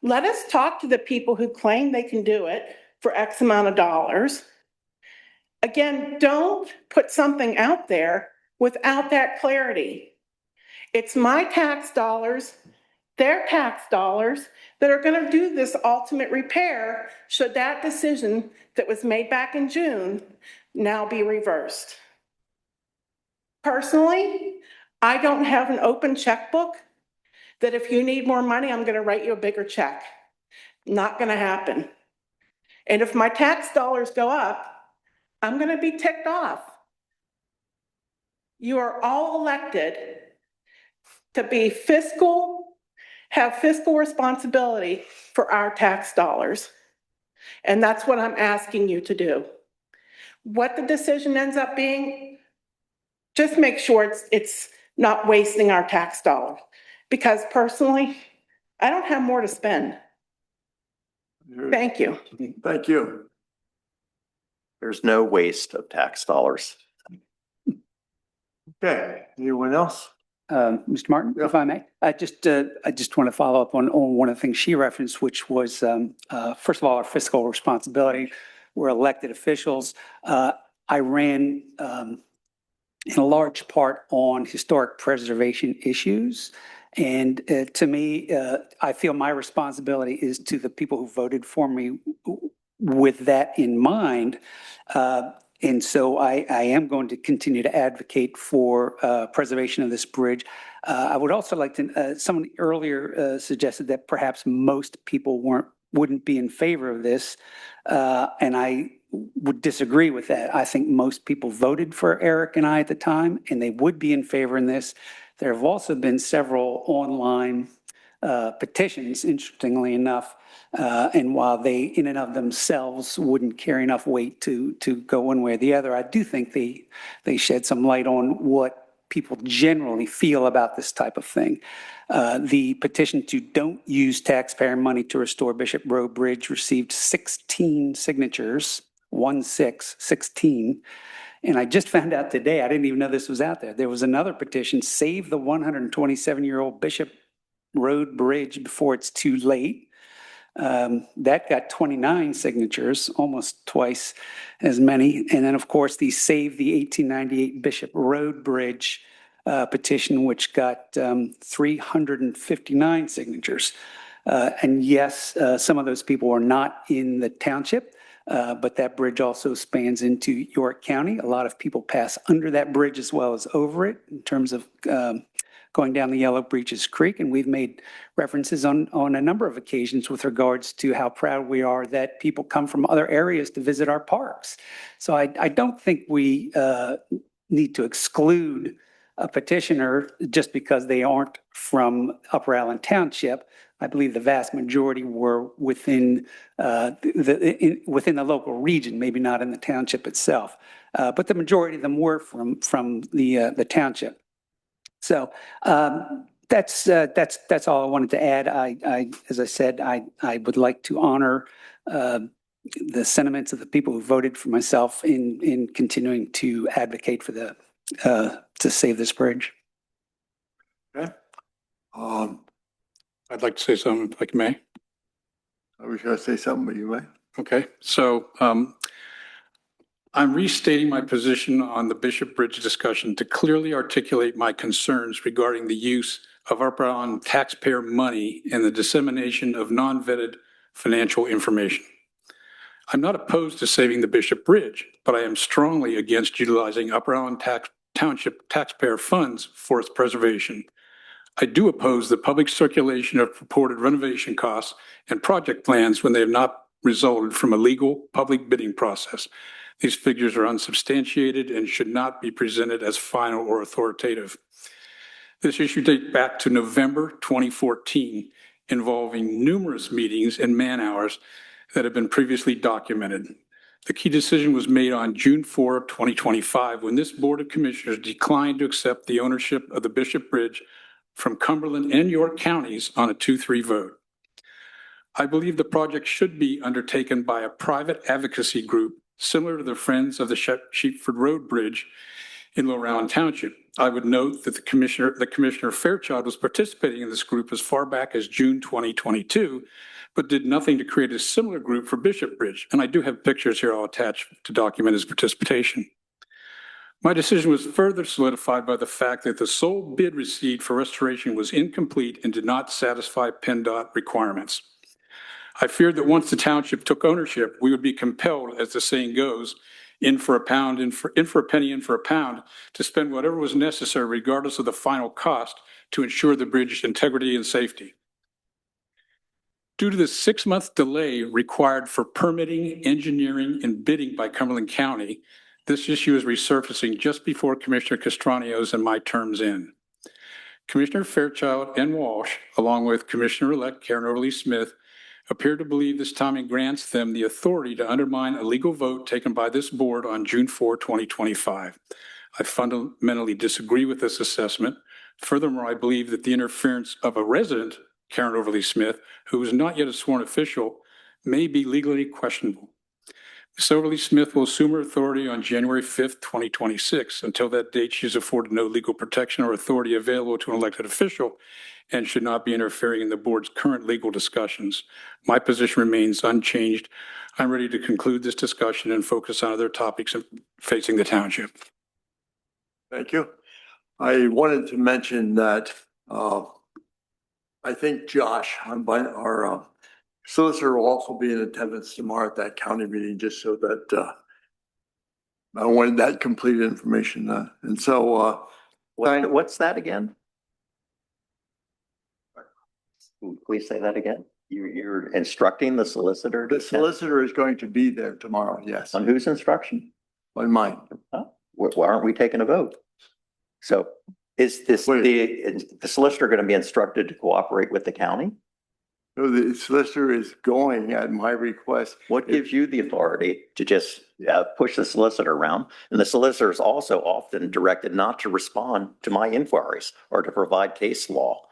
Let us talk to the people who claim they can do it for X amount of dollars. Again, don't put something out there without that clarity. It's my tax dollars, their tax dollars that are going to do this ultimate repair should that decision that was made back in June now be reversed. Personally, I don't have an open checkbook that if you need more money, I'm going to write you a bigger check. Not going to happen. And if my tax dollars go up, I'm going to be ticked off. You are all elected to be have fiscal responsibility for our tax dollars. And that's what I'm asking you to do. What the decision ends up being, just make sure it's not wasting our tax dollar. Because personally, I don't have more to spend. Thank you. Thank you. There's no waste of tax dollars. Okay, anyone else? Mr. Martin, if I may, I just want to follow up on one of the things she referenced, which was, first of all, our fiscal responsibility. We're elected officials. I ran in a large part on historic preservation issues. And to me, I feel my responsibility is to the people who voted for me with that in mind. And so I am going to continue to advocate for preservation of this bridge. I would also like to, someone earlier suggested that perhaps most people wouldn't be in favor of this. And I would disagree with that. I think most people voted for Eric and I at the time, and they would be in favor in this. There have also been several online petitions, interestingly enough, and while they in and of themselves wouldn't carry enough weight to go one way or the other, I do think they shed some light on what people generally feel about this type of thing. The petition to don't use taxpayer money to restore Bishop Road Bridge received 16 signatures, 16. And I just found out today, I didn't even know this was out there. There was another petition, Save the 127-year-old Bishop Road Bridge Before It's Too Late. That got 29 signatures, almost twice as many. And then, of course, the Save the 1898 Bishop Road Bridge petition, which got 359 signatures. And yes, some of those people are not in the township. But that bridge also spans into York County. A lot of people pass under that bridge as well as over it in terms of going down the Yellow Breeches Creek. And we've made references on a number of occasions with regards to how proud we are that people come from other areas to visit our parks. So I don't think we need to exclude a petitioner just because they aren't from Upper Allen Township. I believe the vast majority were within the local region, maybe not in the township itself, but the majority of them were from the township. So that's all I wanted to add. As I said, I would like to honor the sentiments of the people who voted for myself in continuing to advocate for to save this bridge. Okay. I'd like to say something, if I may. I was going to say something, but you may. Okay, so I'm restating my position on the Bishop Bridge discussion to clearly articulate my concerns regarding the use of Upper Allen taxpayer money and the dissemination of non-vetted financial information. I'm not opposed to saving the Bishop Bridge, but I am strongly against utilizing Upper Allen Township taxpayer funds for its preservation. I do oppose the public circulation of purported renovation costs and project plans when they have not resulted from a legal public bidding process. These figures are unsubstantiated and should not be presented as final or authoritative. This issue dates back to November 2014, involving numerous meetings and man-hours that have been previously documented. The key decision was made on June 4, 2025, when this Board of Commissioners declined to accept the ownership of the Bishop Bridge from Cumberland and York counties on a 2-3 vote. I believe the project should be undertaken by a private advocacy group similar to the Friends of the Sheepford Road Bridge in Lower Allen Township. I would note that Commissioner Fairchild was participating in this group as far back as June 2022, but did nothing to create a similar group for Bishop Bridge. And I do have pictures here I'll attach to document his participation. My decision was further solidified by the fact that the sole bid received for restoration was incomplete and did not satisfy PennDOT requirements. I feared that once the township took ownership, we would be compelled, as the saying goes, in for a pound, in for a penny, in for a pound, to spend whatever was necessary regardless of the final cost to ensure the bridge's integrity and safety. Due to the 6-month delay required for permitting, engineering, and bidding by Cumberland County, this issue is resurfacing just before Commissioner Castranio's and my terms end. Commissioner Fairchild and Walsh, along with Commissioner-elect Karen Overly Smith, appear to believe this timing grants them the authority to undermine a legal vote taken by this board on June 4, 2025. I fundamentally disagree with this assessment. Furthermore, I believe that the interference of a resident, Karen Overly Smith, who is not yet a sworn official, may be legally questionable. Ms. Overly Smith will assume her authority on January 5th, 2026. Until that date, she is afforded no legal protection or authority available to an elected official and should not be interfering in the board's current legal discussions. My position remains unchanged. I'm ready to conclude this discussion and focus on other topics facing the township. Thank you. I wanted to mention that I think Josh, our solicitor, will also be in attendance tomorrow at that county meeting, just so that I wanted that complete information. And so, What's that again? Please say that again. You're instructing the solicitor? The solicitor is going to be there tomorrow, yes. On whose instruction? On mine. Huh? Why aren't we taking a vote? So is this the solicitor going to be instructed to cooperate with the county? No, the solicitor is going at my request. What gives you the authority to just push the solicitor around? And the solicitor is also often directed not to respond to my inquiries or to provide case law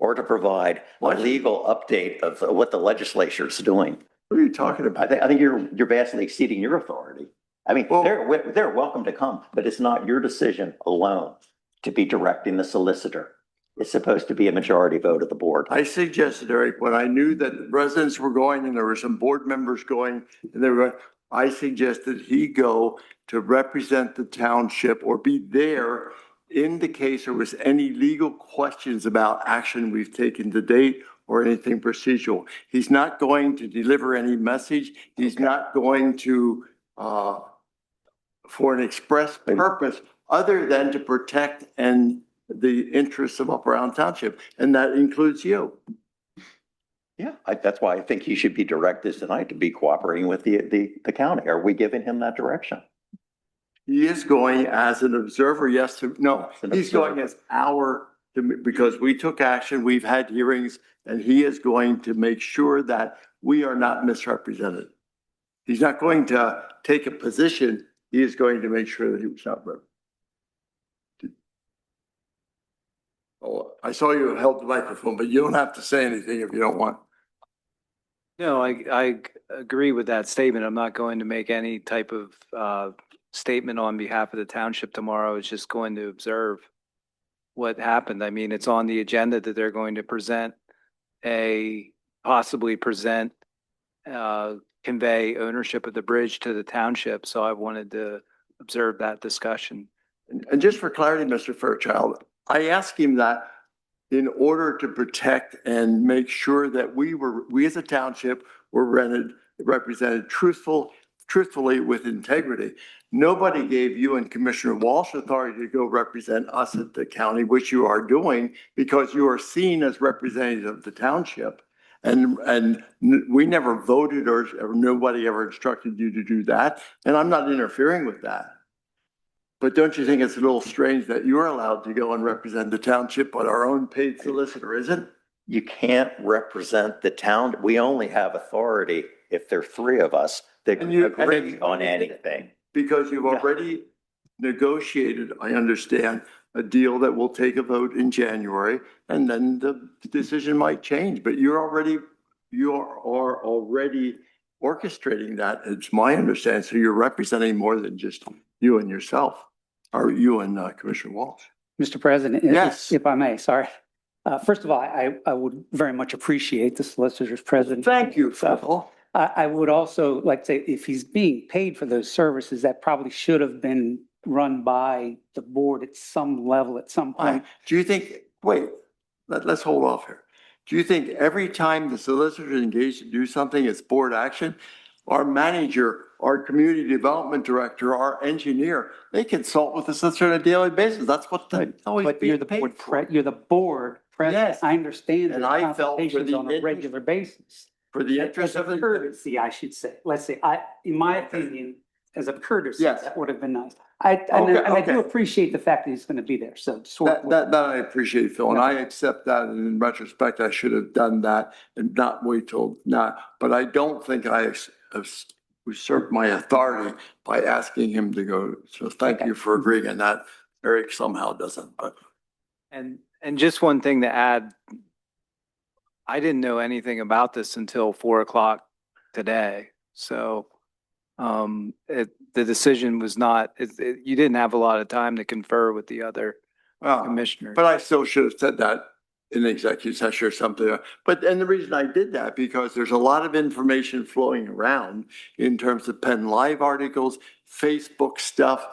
or to provide a legal update of what the legislature is doing. What are you talking about? I think you're vastly exceeding your authority. I mean, they're welcome to come, but it's not your decision alone to be directing the solicitor. It's supposed to be a majority vote of the board. I suggested, Eric, when I knew that residents were going and there were some board members going, and I suggested he go to represent the township or be there in the case there was any legal questions about action we've taken to date or anything procedural. He's not going to deliver any message. He's not going to, for an express purpose other than to protect the interests of Upper Allen Township, and that includes you. Yeah, that's why I think he should be directed tonight to be cooperating with the county. Are we giving him that direction? He is going as an observer, yes. No, he's going as because we took action, we've had hearings, and he is going to make sure that we are not misrepresented. He's not going to take a position. He is going to make sure that he was not represented. Oh, I saw you held the microphone, but you don't have to say anything if you don't want. No, I agree with that statement. I'm not going to make any type of statement on behalf of the township tomorrow. I was just going to observe what happened. I mean, it's on the agenda that they're going to possibly convey ownership of the bridge to the township. So I wanted to observe that discussion. And just for clarity, Mr. Fairchild, I asked him that in order to protect and make sure that we as a township were represented truthful, truthfully with integrity. Nobody gave you and Commissioner Walsh authority to go represent us at the county, which you are doing because you are seen as representative of the township. And we never voted or nobody ever instructed you to do that. And I'm not interfering with that. But don't you think it's a little strange that you're allowed to go and represent the township, but our own paid solicitor isn't? You can't represent the town. We only have authority if there are three of us that And you- agree on anything. Because you've already negotiated, I understand, a deal that will take a vote in January, and then the decision might change, but you are already orchestrating that, it's my understanding, so you're representing more than just you and yourself, or you and Commissioner Walsh. Mr. President? Yes. If I may, sorry. First of all, I would very much appreciate the solicitor's presence. Thank you, Phil. I would also like to say, if he's being paid for those services, that probably should have been run by the board at some level at some point. Do you think, wait, let's hold off here. Do you think every time the solicitor is engaged to do something, it's board action? Our manager, our community development director, our engineer, they consult with the solicitor on a daily basis. That's what they always But you're the board, you're the board president. Yes. I understand And the I felt for consultations the on a regular basis. For the As interest a of the. courtesy, I should say. Let's say, in my opinion, as a courtesy, Yes. that would have been nice. And I do appreciate the fact that he's going to be there, so. That I appreciate, Phil, and I accept that, and in retrospect, I should have done that and not wait till now. But I don't think I usurped my authority by asking him to go. So thank you for agreeing on that. Eric somehow doesn't, but. And just one thing to add, I didn't know anything about this until 4:00 today. So the decision was not, you didn't have a lot of time to confer with the other commissioners. But I still should have said that in executive session or something. And the reason I did that, because there's a lot of information flowing around in terms of Penn Live articles, Facebook stuff,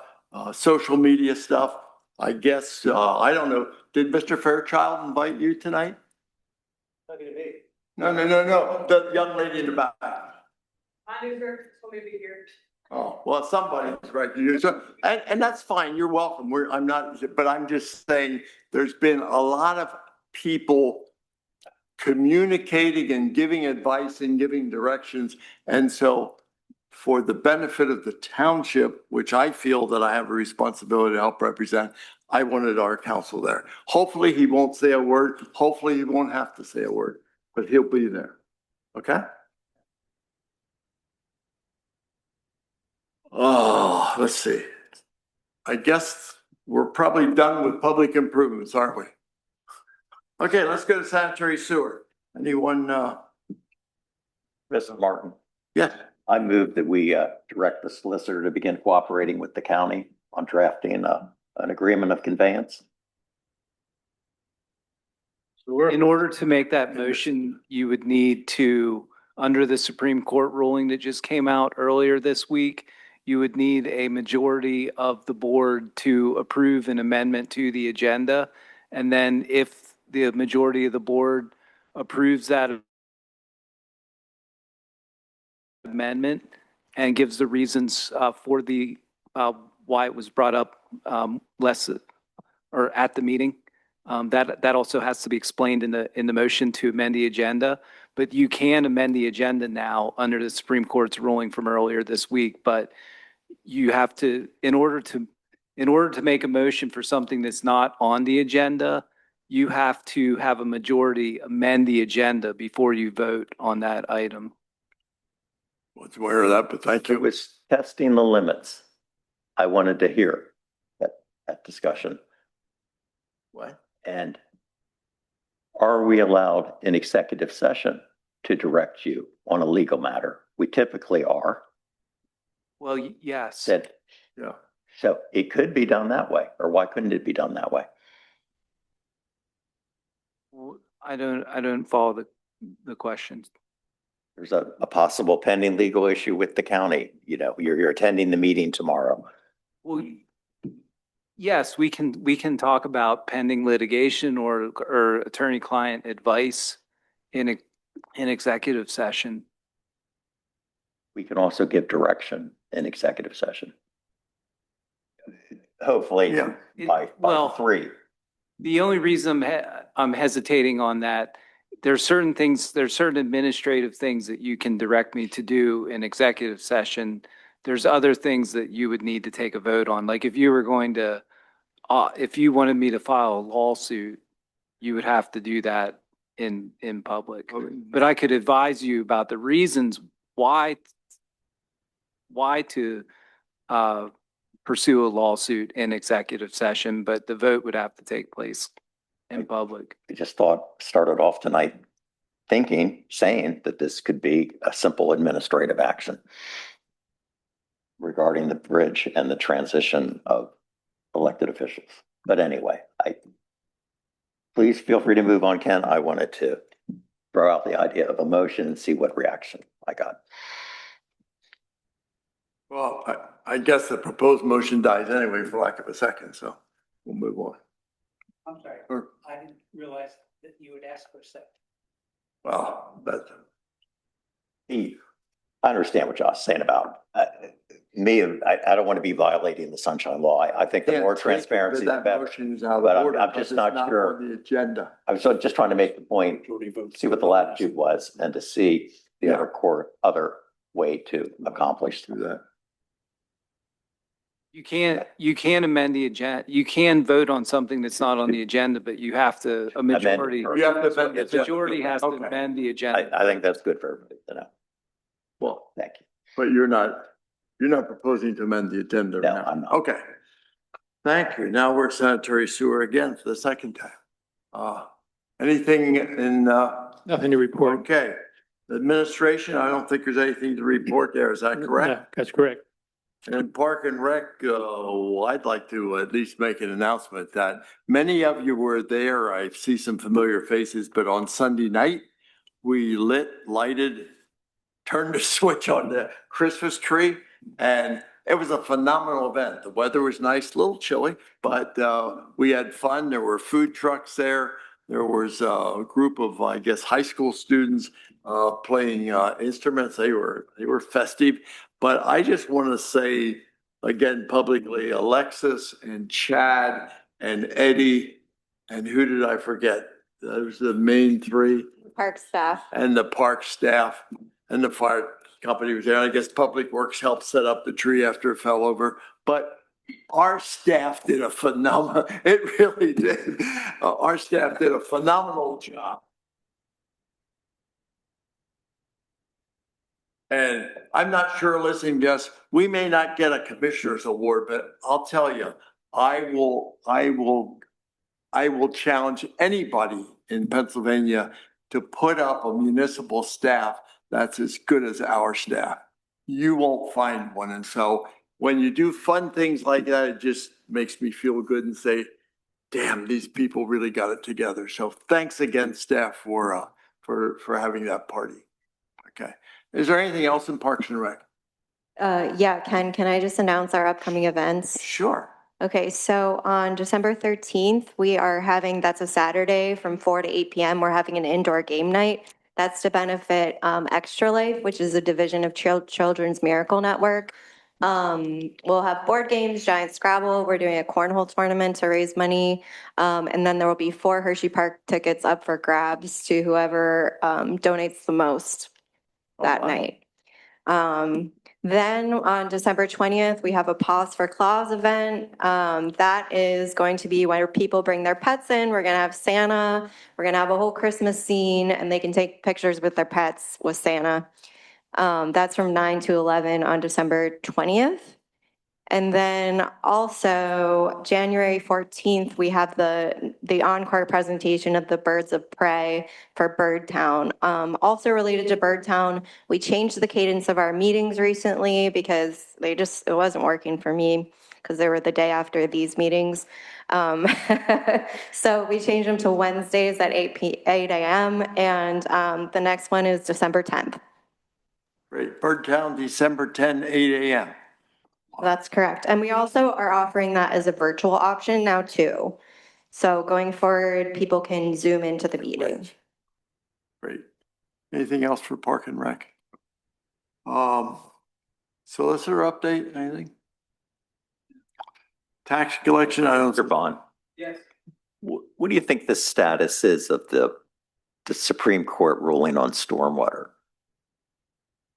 social media stuff. I guess, I don't know, did Mr. Fairchild invite you tonight? No, the young lady in the back. My new director told me to be here. Oh, well, somebody's right. So, and that's fine. You're welcome. I'm not, but I'm just saying there's been a lot of people communicating and giving advice and giving directions. And so for the benefit of the township, which I feel that I have a responsibility to help represent, I wanted our counsel there. Hopefully he won't say a word. Hopefully he won't have to say a word, but he'll be there. Okay? Oh, let's see. I guess we're probably done with public improvements, aren't we? Okay, let's go to sanitary sewer. Anyone, Mrs. Martin, yes, I move that we direct the solicitor to begin cooperating with the county on drafting an agreement of conveyance. In order to make that motion, you would need to, under the Supreme Court ruling that just came out earlier this week, you would need a majority of the board to approve an amendment to the agenda. And then if the majority of the board approves that amendment and gives the reasons for the why it was brought up less or at the meeting, that also has to be explained in the motion to amend the agenda. But you can amend the agenda now under the Supreme Court's ruling from earlier this week. But you have to, in order to make a motion for something that's not on the agenda, you have to have a majority amend the agenda before you vote on that item. wasn't aware of that, but thank It you. was testing the limits. I wanted to hear that discussion. What? And are we allowed in executive session to direct you on a legal matter? We typically are. Well, yes. Said, Yeah. so it could be done that way, or why couldn't it be done that way? I don't follow the question. There's a possible pending legal issue with the county. You know, you're attending the meeting tomorrow. Well, yes, we can talk about pending litigation or attorney-client advice in executive session. we can also give direction in executive session. Hopefully Yeah. by Well, 3. the only reason I'm hesitating on that, there's certain things, there's certain administrative things that you can direct me to do in executive session. There's other things that you would need to take a vote on. Like if you were going to, if you wanted me to file a lawsuit, you would have to do that in public. But I could advise you about the reasons why to pursue a lawsuit in executive session, but the vote would have to take place in public. I just started off tonight saying that this could be a simple administrative action regarding the bridge and the transition of elected officials. But anyway, please feel free to move on, Ken. I wanted to throw out the idea of a motion and see what reaction I got. Well, I guess the proposed motion dies anyway, for lack of a second, so we'll move on. I'm sorry. Or- I didn't realize that you would ask for a second. Well, but I understand what Josh's saying about me. I don't want to be violating the sunshine law. I think the more transparency, the that better. motion's out But of order. I'm because just it's not sure. on the agenda. I was just trying to make the point, see what the latitude was and to see the other way to accomplish that. You can't amend the agenda. You can vote on something that's not on the agenda, but you have to, a majority. You have to amend the A majority has to Okay. amend the agenda. I think that's good for everybody to know. Well, Thank you. but you're not proposing to amend the agenda No, now? I'm not. Okay. Thank you. Now we're sanitary sewer again for the second time. Anything in, Nothing to report. okay. Administration, I don't think there's anything to report there. Is that correct? Yeah, that's correct. And Park and Rec, I'd like to at least make an announcement that many of you were there. I see some familiar faces, but on Sunday night, we lighted, turned the switch on the Christmas tree, and it was a phenomenal event. The weather was nice, a little chilly, but we had fun. There were food trucks there. There was a group of, I guess, high school students playing instruments. They were festive. But I just want to say again publicly, Alexis and Chad and Eddie, and who did I forget? Those are the main 3. Park staff. And the park staff and the fire company was there. I guess Public Works helped set up the tree after it fell over. But our staff did a phenomenal, it really did. Our staff did a phenomenal job. And I'm not sure, listening to us, we may not get a commissioner's award, but I'll tell you, I will challenge anybody in Pennsylvania to put up a municipal staff that's as good as our staff. You won't find one. And so when you do fun things like that, it just makes me feel good and say, damn, these people really got it together. So thanks again, staff, for having that party. Okay. Is there anything else in Parks and Rec? Yeah, Ken, can I just announce our upcoming events? Sure. Okay, so on December 13th, we are having, that's a Saturday from 4 to 8 p.m. We're having an indoor game night. That's to benefit Extra Life, which is a division of Children's Miracle Network. We'll have board games, giant Scrabble. We're doing a cornhole tournament to raise money. And then there will be 4 Hershey Park tickets up for grabs to whoever donates the most that night. Then on December 20th, we have a Paws for Claws event. That is going to be where people bring their pets in. We're going to have Santa. We're going to have a whole Christmas scene, and they can take pictures with their pets with Santa. That's from 9 to 11 on December 20th. And then also January 14th, we have the encore presentation of the Birds of Prey for Bird Town. Also related to Bird Town, we changed the cadence of our meetings recently because it wasn't working for me because they were the day after these meetings. So we changed them to Wednesdays at 8 a.m. And the next one is December 10th. Great. Bird Town, December 10, 8 a.m. That's correct. And we also are offering that as a virtual option now too. So going forward, people can Zoom into the meeting. Great. Anything else for Park and Rec? Solicitor update, anything? Tax collection, I don't. Mr. Bond, Yes. what do you think the status is of the Supreme Court ruling on stormwater?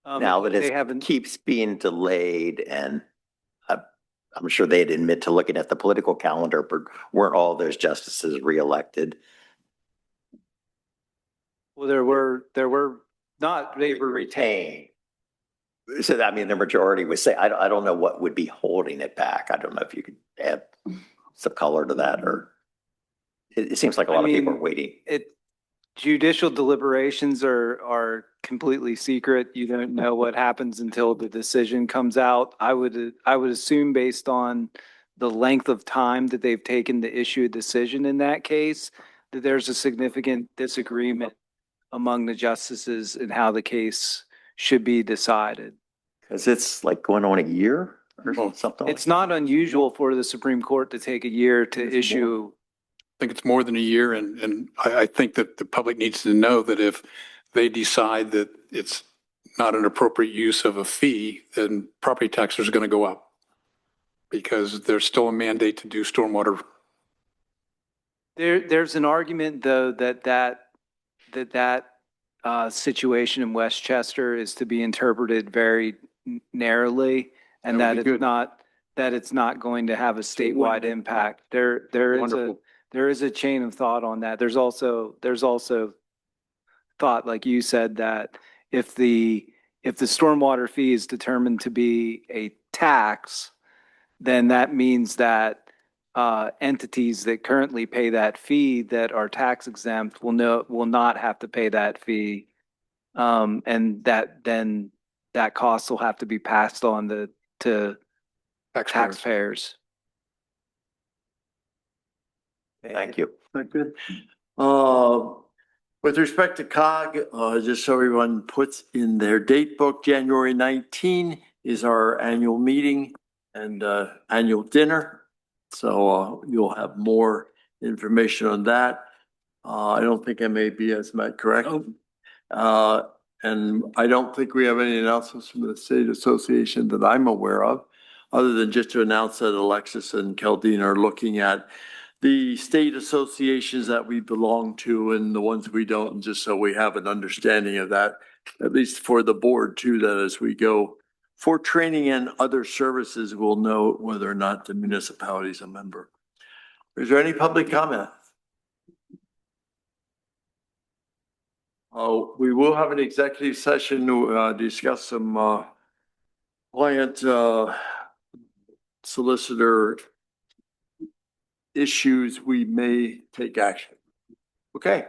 Now that They it haven't, keeps being delayed and I'm sure they'd admit to looking at the political calendar, but weren't all those justices reelected? well, there were not, they were retained. So I mean, the majority would say, I don't know what would be holding it back. I don't know if you could add some color to that, or it seems like a lot of people are waiting. Judicial deliberations are completely secret. You don't know what happens until the decision comes out. I would assume, based on the length of time that they've taken to issue a decision in that case, that there's a significant disagreement among the justices in how the case should be decided. Because it's like going on a year or something. It's not unusual for the Supreme Court to take a year to issue. I think it's more than a year, and I think that the public needs to know that if they decide that it's not an appropriate use of a fee, then property taxes are going to go up because there's still a mandate to do stormwater. There's an argument, though, that situation in Westchester is to be interpreted very narrowly, and that it's not going to have a statewide impact. There is a chain of thought on that. There's also thought, like you said, that if the stormwater fee is determined to be a tax, then that means that entities that currently pay that fee that are tax exempt will not have to pay that fee, and that cost will have to be passed on to taxpayers. Thank you. Good. With respect to COG, just so everyone puts in their date book, January 19 is our annual meeting and annual dinner. So you'll have more information on that. I don't think MAB has met, correct? And I don't think we have any announcements from the state association that I'm aware of, other than just to announce that Alexis and Keldine are looking at the state associations that we belong to and the ones we don't, and just so we have an understanding of that, at least for the board too, that as we go for training and other services, we'll know whether or not the municipality is a member. Is there any public comment? We will have an executive session to discuss some client solicitor issues. We may take action. Okay,